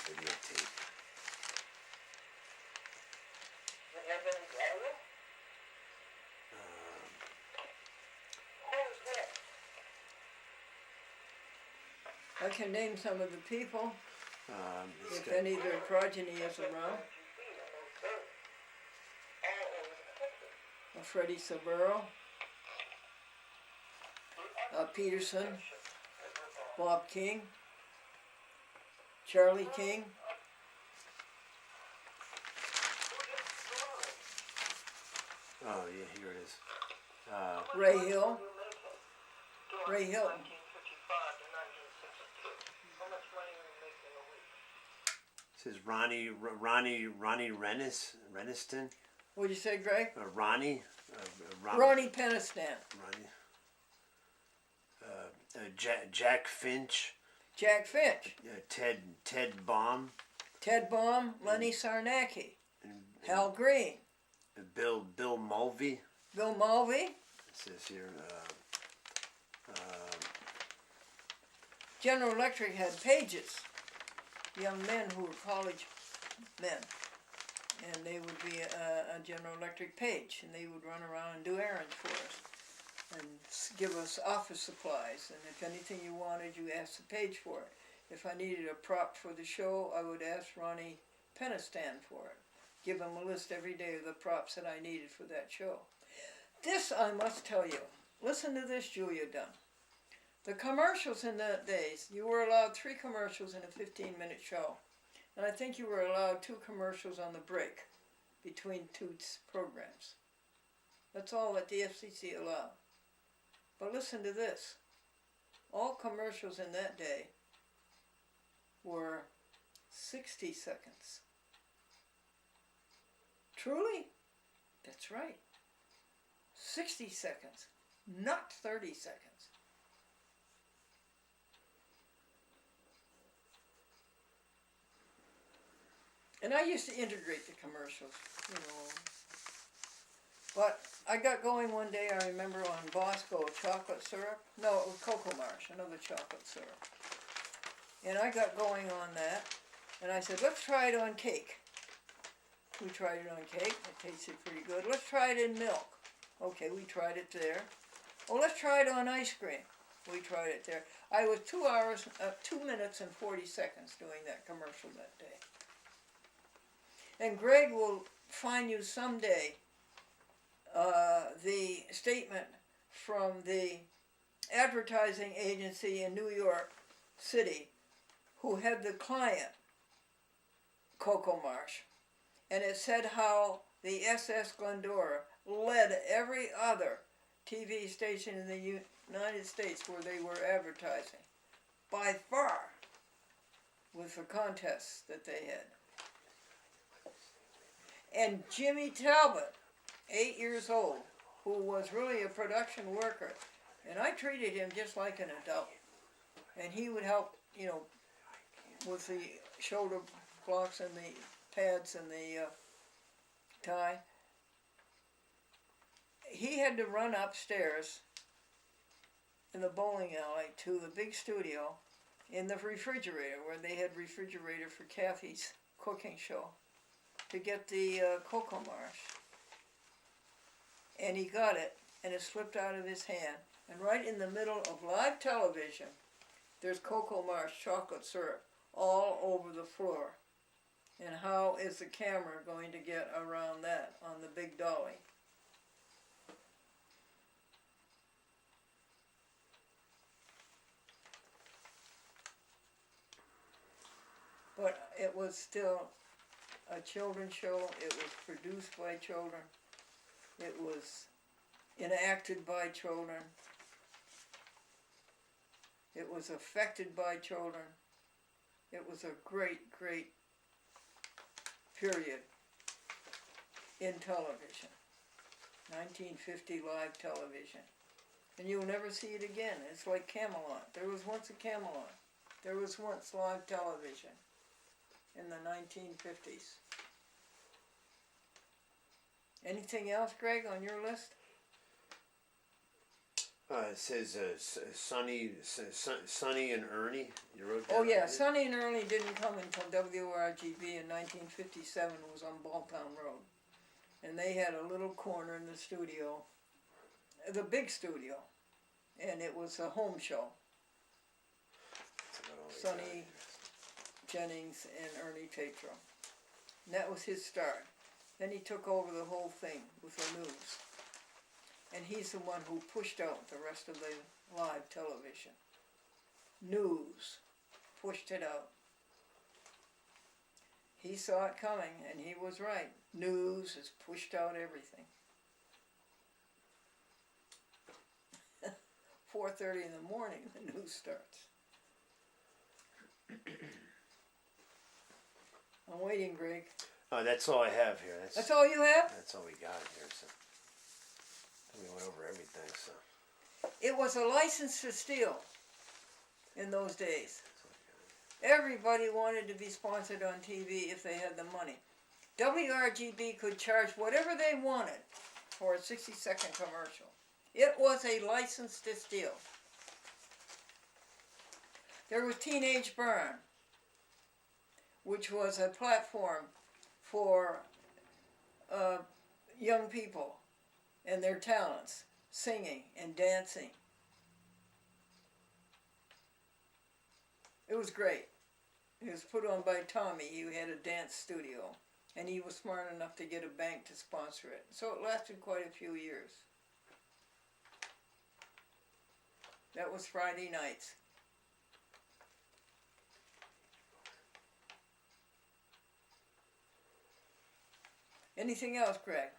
videotape. I can name some of the people, if Got, any of their progeny is around. Freddie Saburo, Peterson, Bob King, Charlie King, oh yeah, here it is. Ray Hill, Ray Hilton. It says Ronnie Reniston. What'd you say, Greg? Ronnie Peniston. Ronnie. Jack Finch. Jack Finch. Ted Baum. Ted Baum, Lenny Sarnacki. Hal Green. Bill Mulvey. Bill Mulvey. It says here. General Electric had pages. Young men who were college men. And they would be a General Electric page, and they would run around and do errands for us and give us office supplies, and if anything you wanted, you asked the page for it. If I needed a prop for the show, I would ask Ronnie Peniston for it. Give him a list every day of the props that I needed for that show. This, I must tell you, listen to this, Julia Dunn. The commercials in the days, you were allowed 3 commercials in a 15-minute show. And I think you were allowed 2 commercials on the break between 2 programs. That's all that the FCC allowed. But listen to this. All commercials in that day were 60 seconds. Truly? That's right. 60 seconds, not 30 seconds. And I used to integrate the commercials, you know. But I got going one day, I remember, on Bosco chocolate syrup. No, it was Cocoa Marsh, another chocolate syrup. And I got going on that, and I said, let's try it on cake. We tried it on cake, it tasted pretty good. Let's try it in milk. Okay, we tried it there. Oh, let's try it on ice cream. We tried it there. I was 2 minutes and 40 seconds doing that commercial that day. And Greg will find you someday the statement from the advertising agency in New York City who had the client, Cocoa Marsh. And it said how the SS Glendora led every other TV station in the United States where they were advertising, by far, with the contests that they had. And Jimmy Talbot, 8 years old, who was really a production worker, and I treated him just like an adult. And he would help, you know, with the shoulder blocks and the pads and the Ty, he had to run upstairs in the bowling alley to the big studio in the refrigerator, where they had refrigerator for Kathy's cooking show, to get the Cocoa Marsh. And he got it, and it slipped out of his hand. And right in the middle of live television, there's Cocoa Marsh chocolate syrup all over the floor. And how is the camera going to get around that on the big dolly? But it was still a children's show. It was produced by children. It was enacted by children. It was affected by children. It was a great, great period in television. 1950 live television. And you'll never see it again. It's like Camelot. There was once a Camelot. There was once live television in the 1950s. Anything else, Greg, on your list? It says Sonny and Ernie. You wrote that. Oh yeah, right? Sonny and Ernie didn't come until WRGB in 1957. It was on Balltown Road. And they had a little corner in the studio, the big studio. And it was a home show. Sonny Jennings and Ernie Tatro. And that was his start. Then he took over the whole thing with the news. And he's the one who pushed out the rest of the live television. News pushed it out. He saw it coming, and he was right. News has pushed out everything. 4:30 in the morning, the news starts. I'm waiting, Greg. Oh, that's all I have here. That's all you have? That's all we got here. So we went over everything. So it was a license to steal in those days. Everybody wanted to be sponsored on TV if they had the money. WRGB could charge whatever they wanted for a 60-second commercial. It was a license to steal. There was Teenage Burn, which was a platform for young people and their talents, singing and dancing. It was great. It was put on by Tommy. He had a dance studio, and he was smart enough to get a bank to sponsor it. So it lasted quite a few years. That was Friday nights. Anything else, Greg?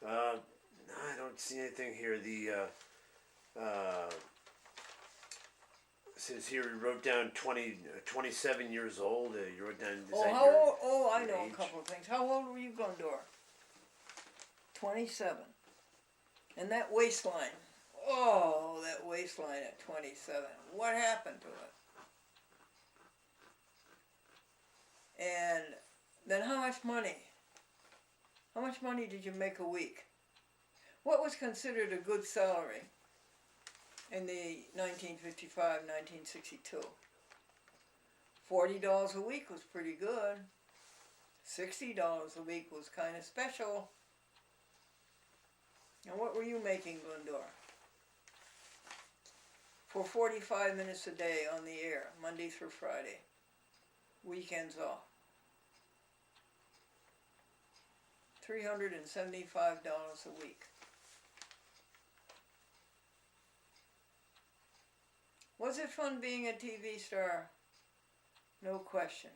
No, I don't see anything here. It says here he wrote down 27 years old. You wrote down. How old? Oh, I your know age? a couple of things. How old were you, Glendora? 27. And that waistline. Oh, that waistline at 27. What happened to it? And then how much money? How much money did you make a week? What was considered a good salary in the 1955, 1962? $40 a week was pretty good. $60 a week was kind of special. And what were you making, Glendora? For 45 minutes a day on the air, Monday through Friday. Weekends off. $375 a week. Was it fun being a TV star? No question.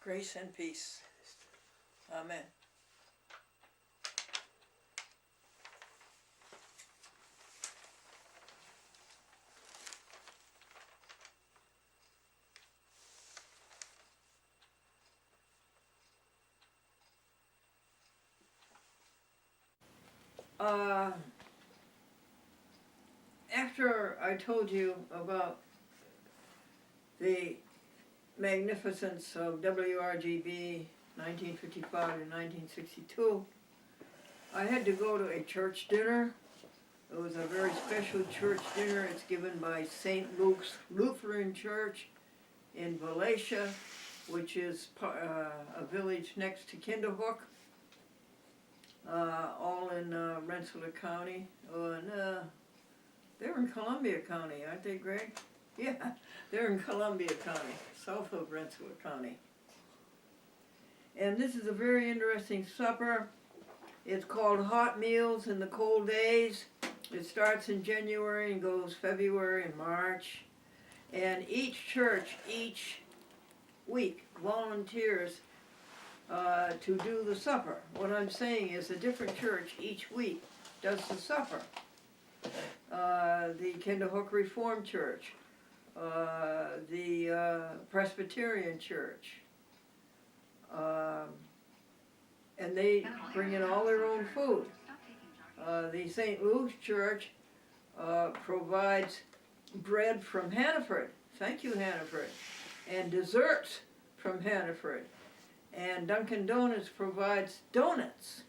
Grace and peace. Amen. after I told you about the magnificence of WRGB 1955 to 1962, I had to go to a church dinner. It was a very special church dinner. It's given by St. Luke's Lutheran Church in Valatia, which is a village next to Kinderhook, all in Rensselaer County. And they're in Columbia County, aren't they, Greg? Yeah, they're in Columbia County, south of Rensselaer County. And this is a very interesting supper. It's called Hot Meals in the Cold Days. It starts in January and goes February and March. And each church, each week, volunteers to do the supper. What I'm saying is a different church each week does the supper. The Kinderhook Reformed Church, the Presbyterian Church, and they bring in all their own food. The St. Luke's Church provides bread from Hannaford. Thank you, Hannaford. And desserts from Hannaford. And Dunkin' Donuts provides donuts.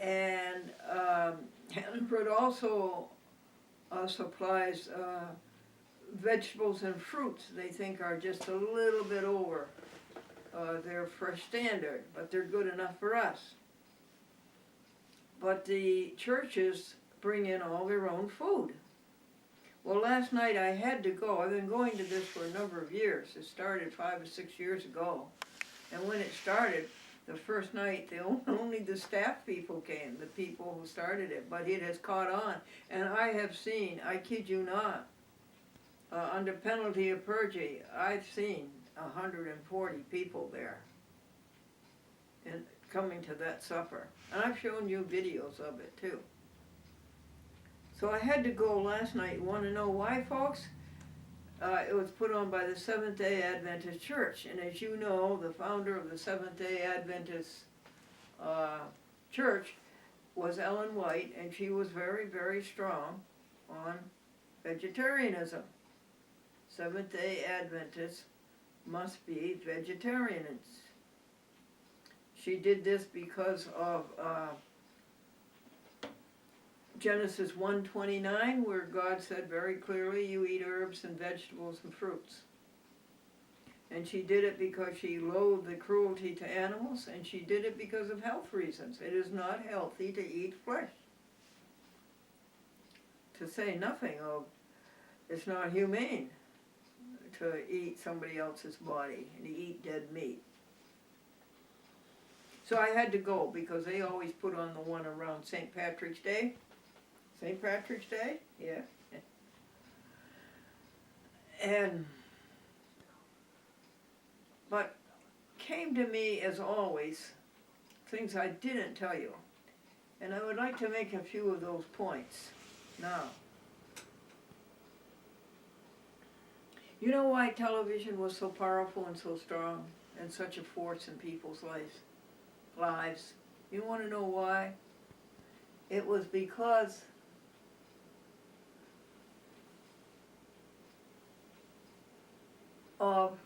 And Hannaford also supplies vegetables and fruits they think are just a little bit over their fresh standard, but they're good enough for us. But the churches bring in all their own food. Well, last night I had to go. I've been going to this for a number of years. It started 5 or 6 years ago. And when it started, the first night, only the staff people came, the people who started it. But it has caught on. And I have seen, I kid you not, under penalty of perjury, I've seen 140 people there and coming to that supper. And I've shown you videos of it too. So I had to go last night. You want to know why, folks? It was put on by the Seventh-day Adventist Church. And as you know, the founder of the Seventh-day Adventist Church was Ellen White, and she was very, very strong on vegetarianism. Seventh-day Adventists must be vegetarians. She did this because of Genesis 1:29, where God said very clearly, you eat herbs and vegetables and fruits. And she did it because she loathed the cruelty to animals, and she did it because of health reasons. It is not healthy to eat flesh. To say nothing of, it's not humane to eat somebody else's body and to eat dead meat. So I had to go because they always put on the one around St. Patrick's Day. St. Patrick's Day? Yeah. But came to me, as always, things I didn't tell you. And I would like to make a few of those points now. You know why television was so powerful and so strong and such a force in people's lives? You want to know why? It was because of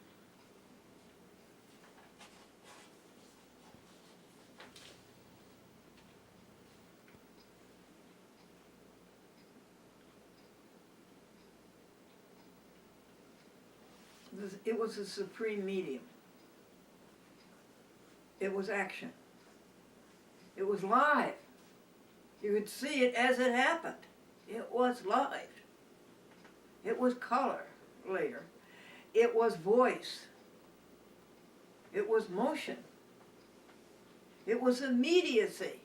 it was a supreme medium. It was action. It was live. You could see it as it happened. It was live. It was color later. It was voice. It was motion. It was immediacy.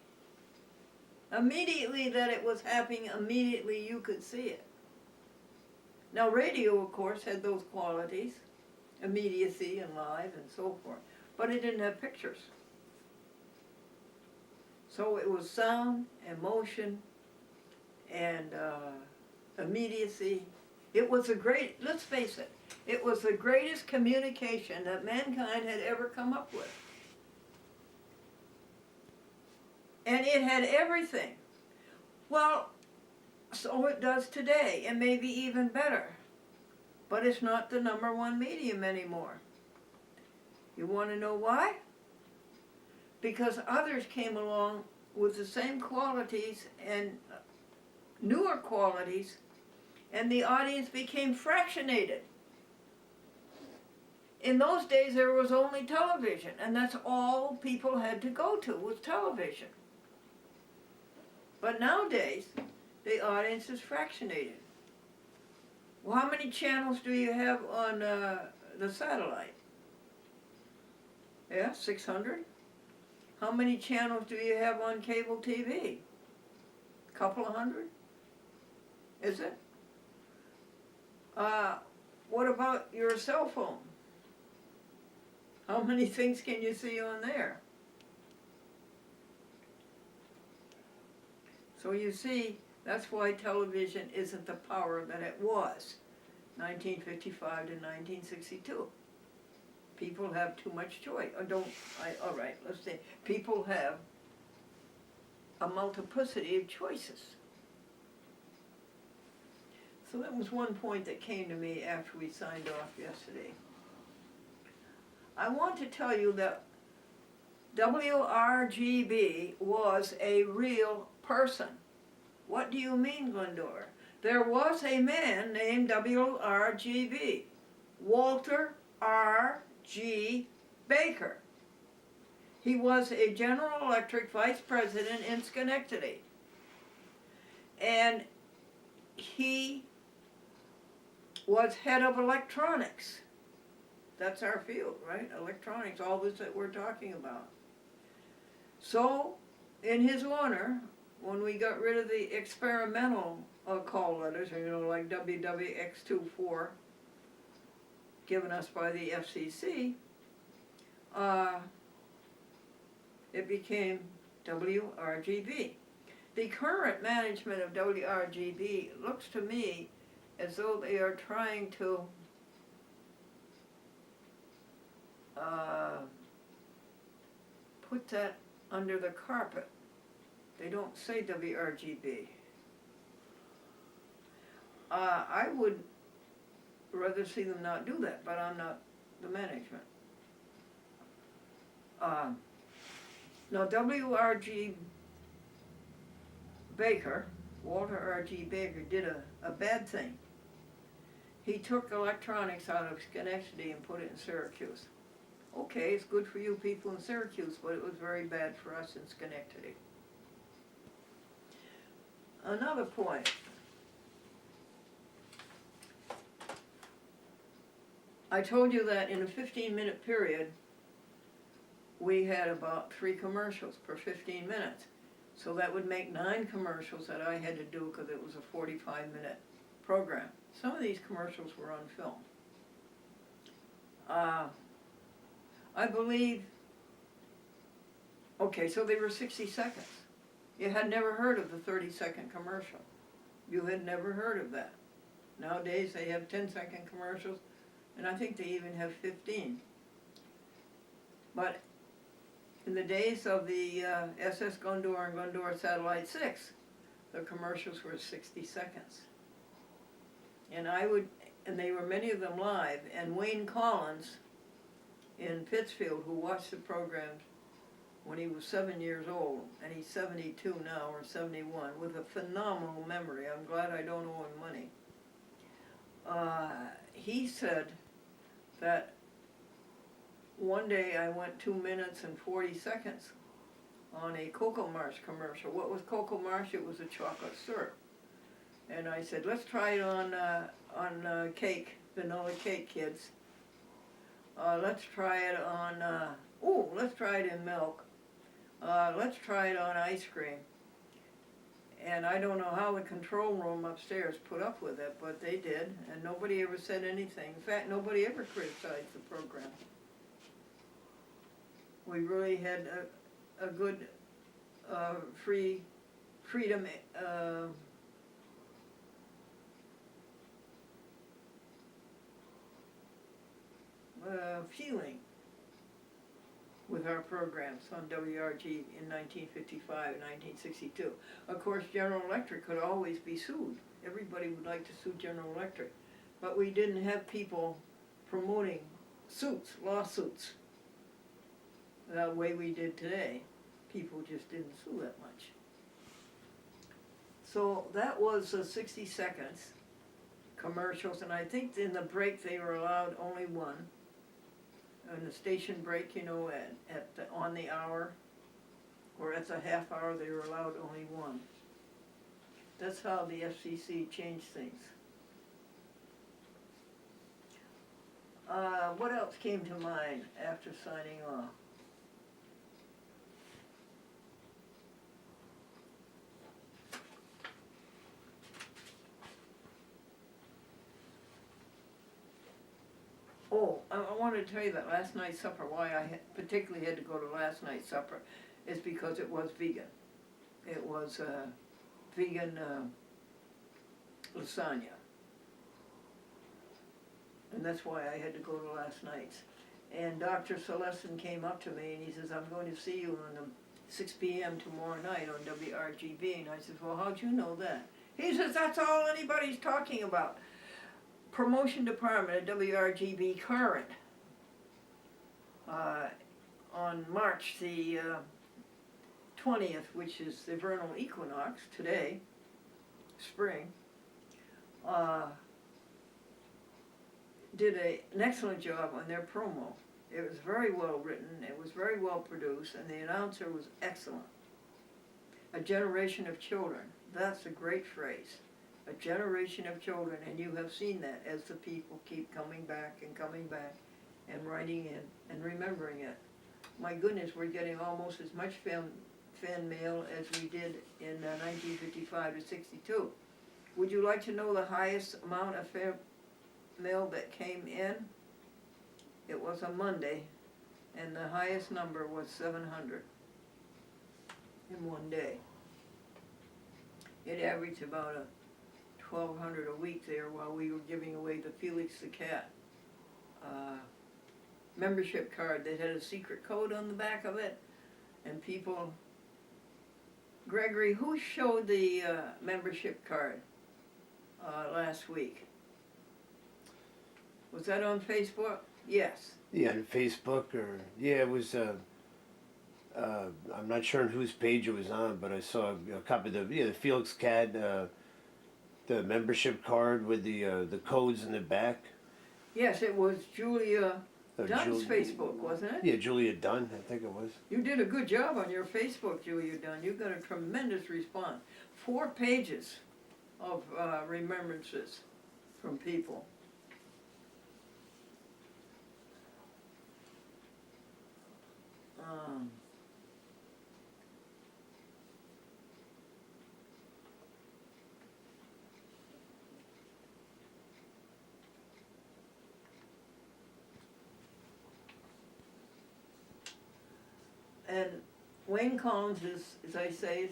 Immediately that it was happening, immediately you could see it. Now radio, of course, had those qualities, immediacy and live and so forth, but it didn't have pictures. So it was sound and motion and immediacy. It was let's face it, it was the greatest communication that mankind had ever come up with. And it had everything. Well, So it does today, and maybe even better. But it's not the #1 medium anymore. You want to know why? Because others came along with the same qualities and newer qualities, and the audience became fractionated. In those days there was only television, and that's all people had to go to was television. But nowadays, the audience is fractionated. Well, how many channels do you have on the satellite? Yeah, 600. How many channels do you have on cable TV? Couple of hundred? Is it? What about your cell phone? How many things can you see on there? So you see, that's why television isn't the power that it was, 1955 to 1962. People have too much choice. All right, let's say people have a multiplicity of choices. So that was one point that came to me after we signed off yesterday. I want to tell you that WRGB was a real person. What do you mean, Glendora? There was a man named WRGB, Walter R.G. Baker. He was a General Electric vice president in Schenectady. And he was head of electronics. That's our field, right? Electronics, all this that we're talking about. So, in his honor, when we got rid of the experimental call letters, like WWX24, given us by the FCC, it became WRGB. The current management of WRGB looks to me as though they are trying to put that under the carpet. They don't say WRGB. I would rather see them not do that, but I'm not the management. Now WRG Baker, Walter R.G. Baker, did a bad thing. He took electronics out of Schenectady and put it in Syracuse. Okay, it's good for you people in Syracuse, but it was very bad for us in Schenectady. Another point. I told you that in a 15-minute period, we had about 3 commercials per 15 minutes. So that would make 9 commercials that I had to do because it was a 45-minute program. Some of these commercials were on film. I believe, okay, so they were 60 seconds. You had never heard of the 30-second commercial. You had never heard of that. Nowadays they have 10-second commercials, and I think they even have 15. But in the days of the SS Glendora and Glendora Satellite 6, the commercials were 60 seconds. And they were many of them live, and Wayne Collins in Pittsfield, who watched the programs when he was 7 years old, and he's 72 now, or 71, with a phenomenal memory. I'm glad I don't owe him money. He said that one day I went 2 minutes and 40 seconds on a Cocoa Marsh commercial. What was Cocoa Marsh? It was a chocolate syrup. And I said, let's try it on cake, vanilla cake, kids. Let's try it on, let's try it in milk. Let's try it on ice cream. And I don't know how the control room upstairs put up with it, but they did, and nobody ever said anything. In fact, nobody ever criticized the program. We really had a good freedom feeling. with our programs on WRG in 1955 and 1962. Of course, General Electric could always be sued. Everybody would like to sue General Electric. But we didn't have people promoting suits, lawsuits, the way we did today. People just didn't sue that much. So that was 60 seconds commercials, and I think in the break they were allowed only one. On the station break, you know, on the hour, or at the half hour, they were allowed only one. That's how the FCC changed things. What else came to mind after signing off? Oh, I wanted to tell you that last night's supper, why I particularly had to go to last night's supper, is because it was vegan. It was vegan lasagna. And that's why I had to go to last night's. And Dr. Celestin came up to me and he says, I'm going to see you on 6 p.m. tomorrow night on WRGB. And I said, well, how'd you know that? He says, that's all anybody's talking about. Promotion department at WRGB current on March the 20th, which is the vernal equinox today, spring, did an excellent job on their promo. It was very well written, it was very well produced, and the announcer was excellent. A generation of children, that's a great phrase. A generation of children, and you have seen that as the people keep coming back and writing in and remembering it. My goodness, we're getting almost as much fan mail as we did in 1955 to 62. Would you like to know the highest amount of fan mail that came in? It was a Monday, and the highest number was 700 in one day. It averaged about 1,200 a week there while we were giving away the Felix the Cat membership card that had a secret code on the back of it, and people. Gregory, who showed the membership card last week? Was that on Facebook? Yes. Yeah, on Facebook, or yeah, it was. I'm not sure on whose page it was on, but I saw a copy of the Felix Cat, the membership card with the codes in the back. Yes, it was Julia Dunn's Facebook, wasn't it? Yeah, Julia Dunn, I think it was. You did a good job on your Facebook, Julia Dunn. You got a tremendous response. 4 pages of remembrances from people. And Wayne Collins is, as I say,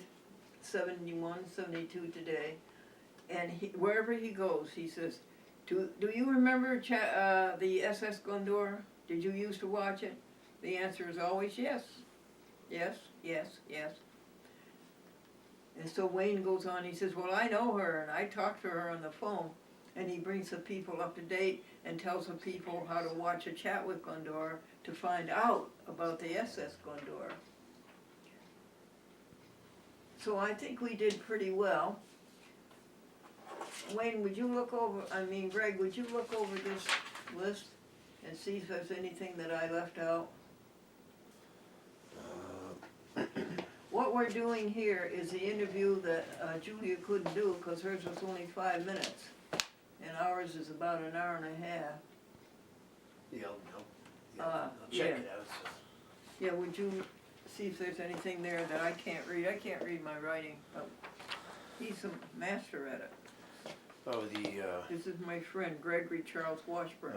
71, 72 today. And wherever he goes, he says, do you remember the SS Glendora? Did you used to watch it? The answer is always yes. Yes, yes, yes. And so Wayne goes on, he says, well, I know her, and I talked to her on the phone. And he brings the people up to date and tells the people how to watch a chat with Glendora to find out about the SS Glendora. So I think we did pretty well. Wayne, would you look over, Greg, would you look over this list and see if there's anything that I left out? What we're doing here is the interview that Julia couldn't do because hers was only 5 minutes. And ours is about an hour and a half. Yeah, I'll check it out. So. Yeah, would you see if there's anything there that I can't read? I can't read my writing. But he's a master at it. Oh, This is my friend, Gregory Charles Washburn.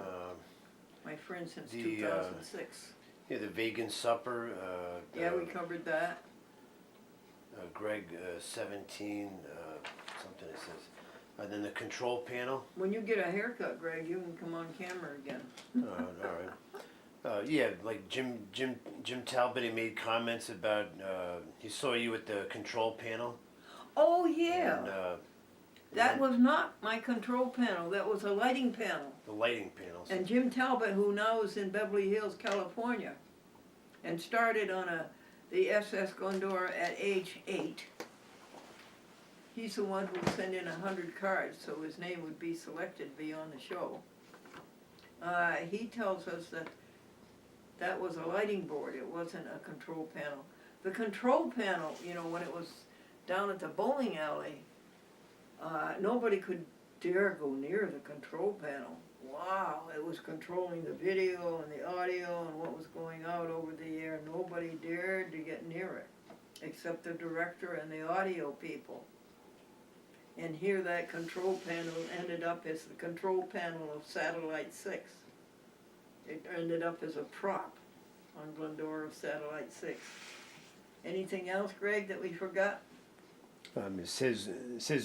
My friend since 2006. Yeah, the vegan supper. Yeah, we covered that. Greg 17, something it says. And then the control panel. When you get a haircut, Greg, you can come on camera again. All right. Yeah, like Jim Talbot, he made comments about, he saw you at the control panel. Oh, yeah. And, That was not my control panel, that was a lighting panel. the lighting panels. And Jim Talbot, who now is in Beverly Hills, California, and started on the SS Glendora at age 8. He's the one who sent in 100 cards so his name would be selected to be on the show. He tells us that that was a lighting board, it wasn't a control panel. The control panel, you know, when it was down at the bowling alley, nobody could dare go near the control panel. Wow, it was controlling the video and the audio and what was going out over the air. Nobody dared to get near it, except the director and the audio people. And here that control panel ended up as the control panel of Satellite 6. It ended up as a prop on Glendora Satellite 6. Anything else, Greg, that we forgot? It says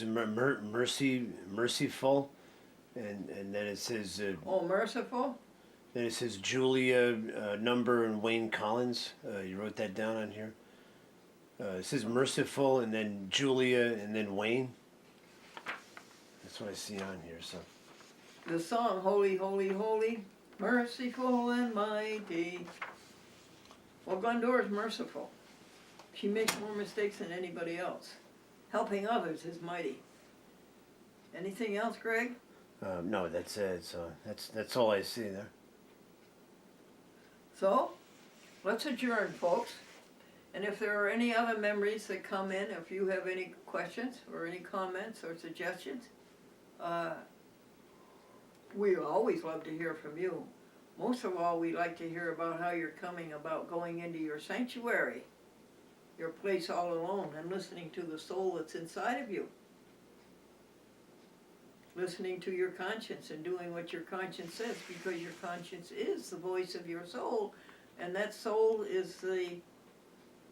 merciful, and then it says. Oh, merciful. Then it says Julia number and Wayne Collins. You wrote that down on here. It says merciful, and then Julia, and then Wayne. That's what I see on here. So. The song "Holy, Holy, Holy," merciful and mighty. Well, Glendora's merciful. She makes more mistakes than anybody else. Helping others is mighty. Anything else, Greg? No, that's it. So that's all I see there. So, let's adjourn, folks. And if there are any other memories that come in, if you have any questions or any comments or suggestions, we always love to hear from you. Most of all, we like to hear about how you're coming about going into your sanctuary, your place all alone, and listening to the soul that's inside of you. Listening to your conscience and doing what your conscience says, because your conscience is the voice of your soul, and that soul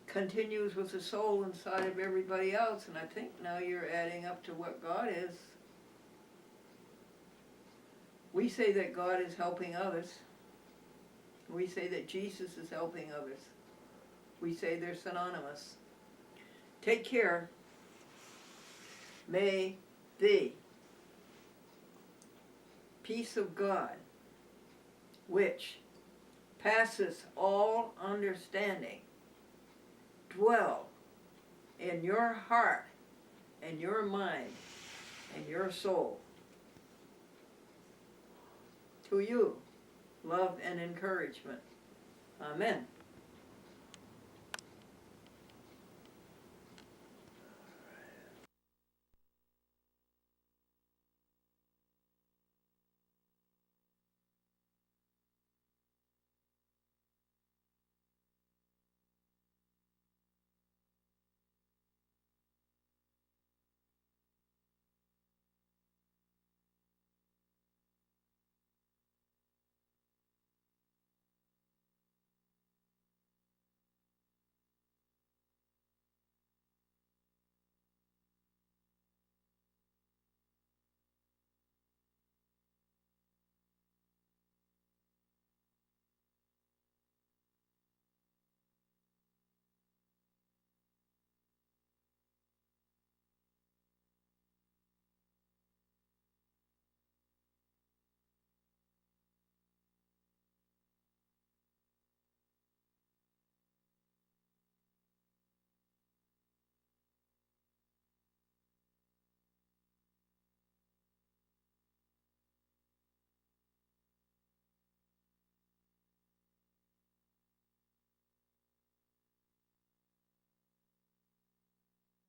continues with the soul inside of everybody else. And I think now you're adding up to what God is. We say that God is helping others. We say that Jesus is helping others. We say they're synonymous. Take care. May the peace of God, which passes all understanding, dwell in your heart and your mind and your soul. To you, love and encouragement. Amen.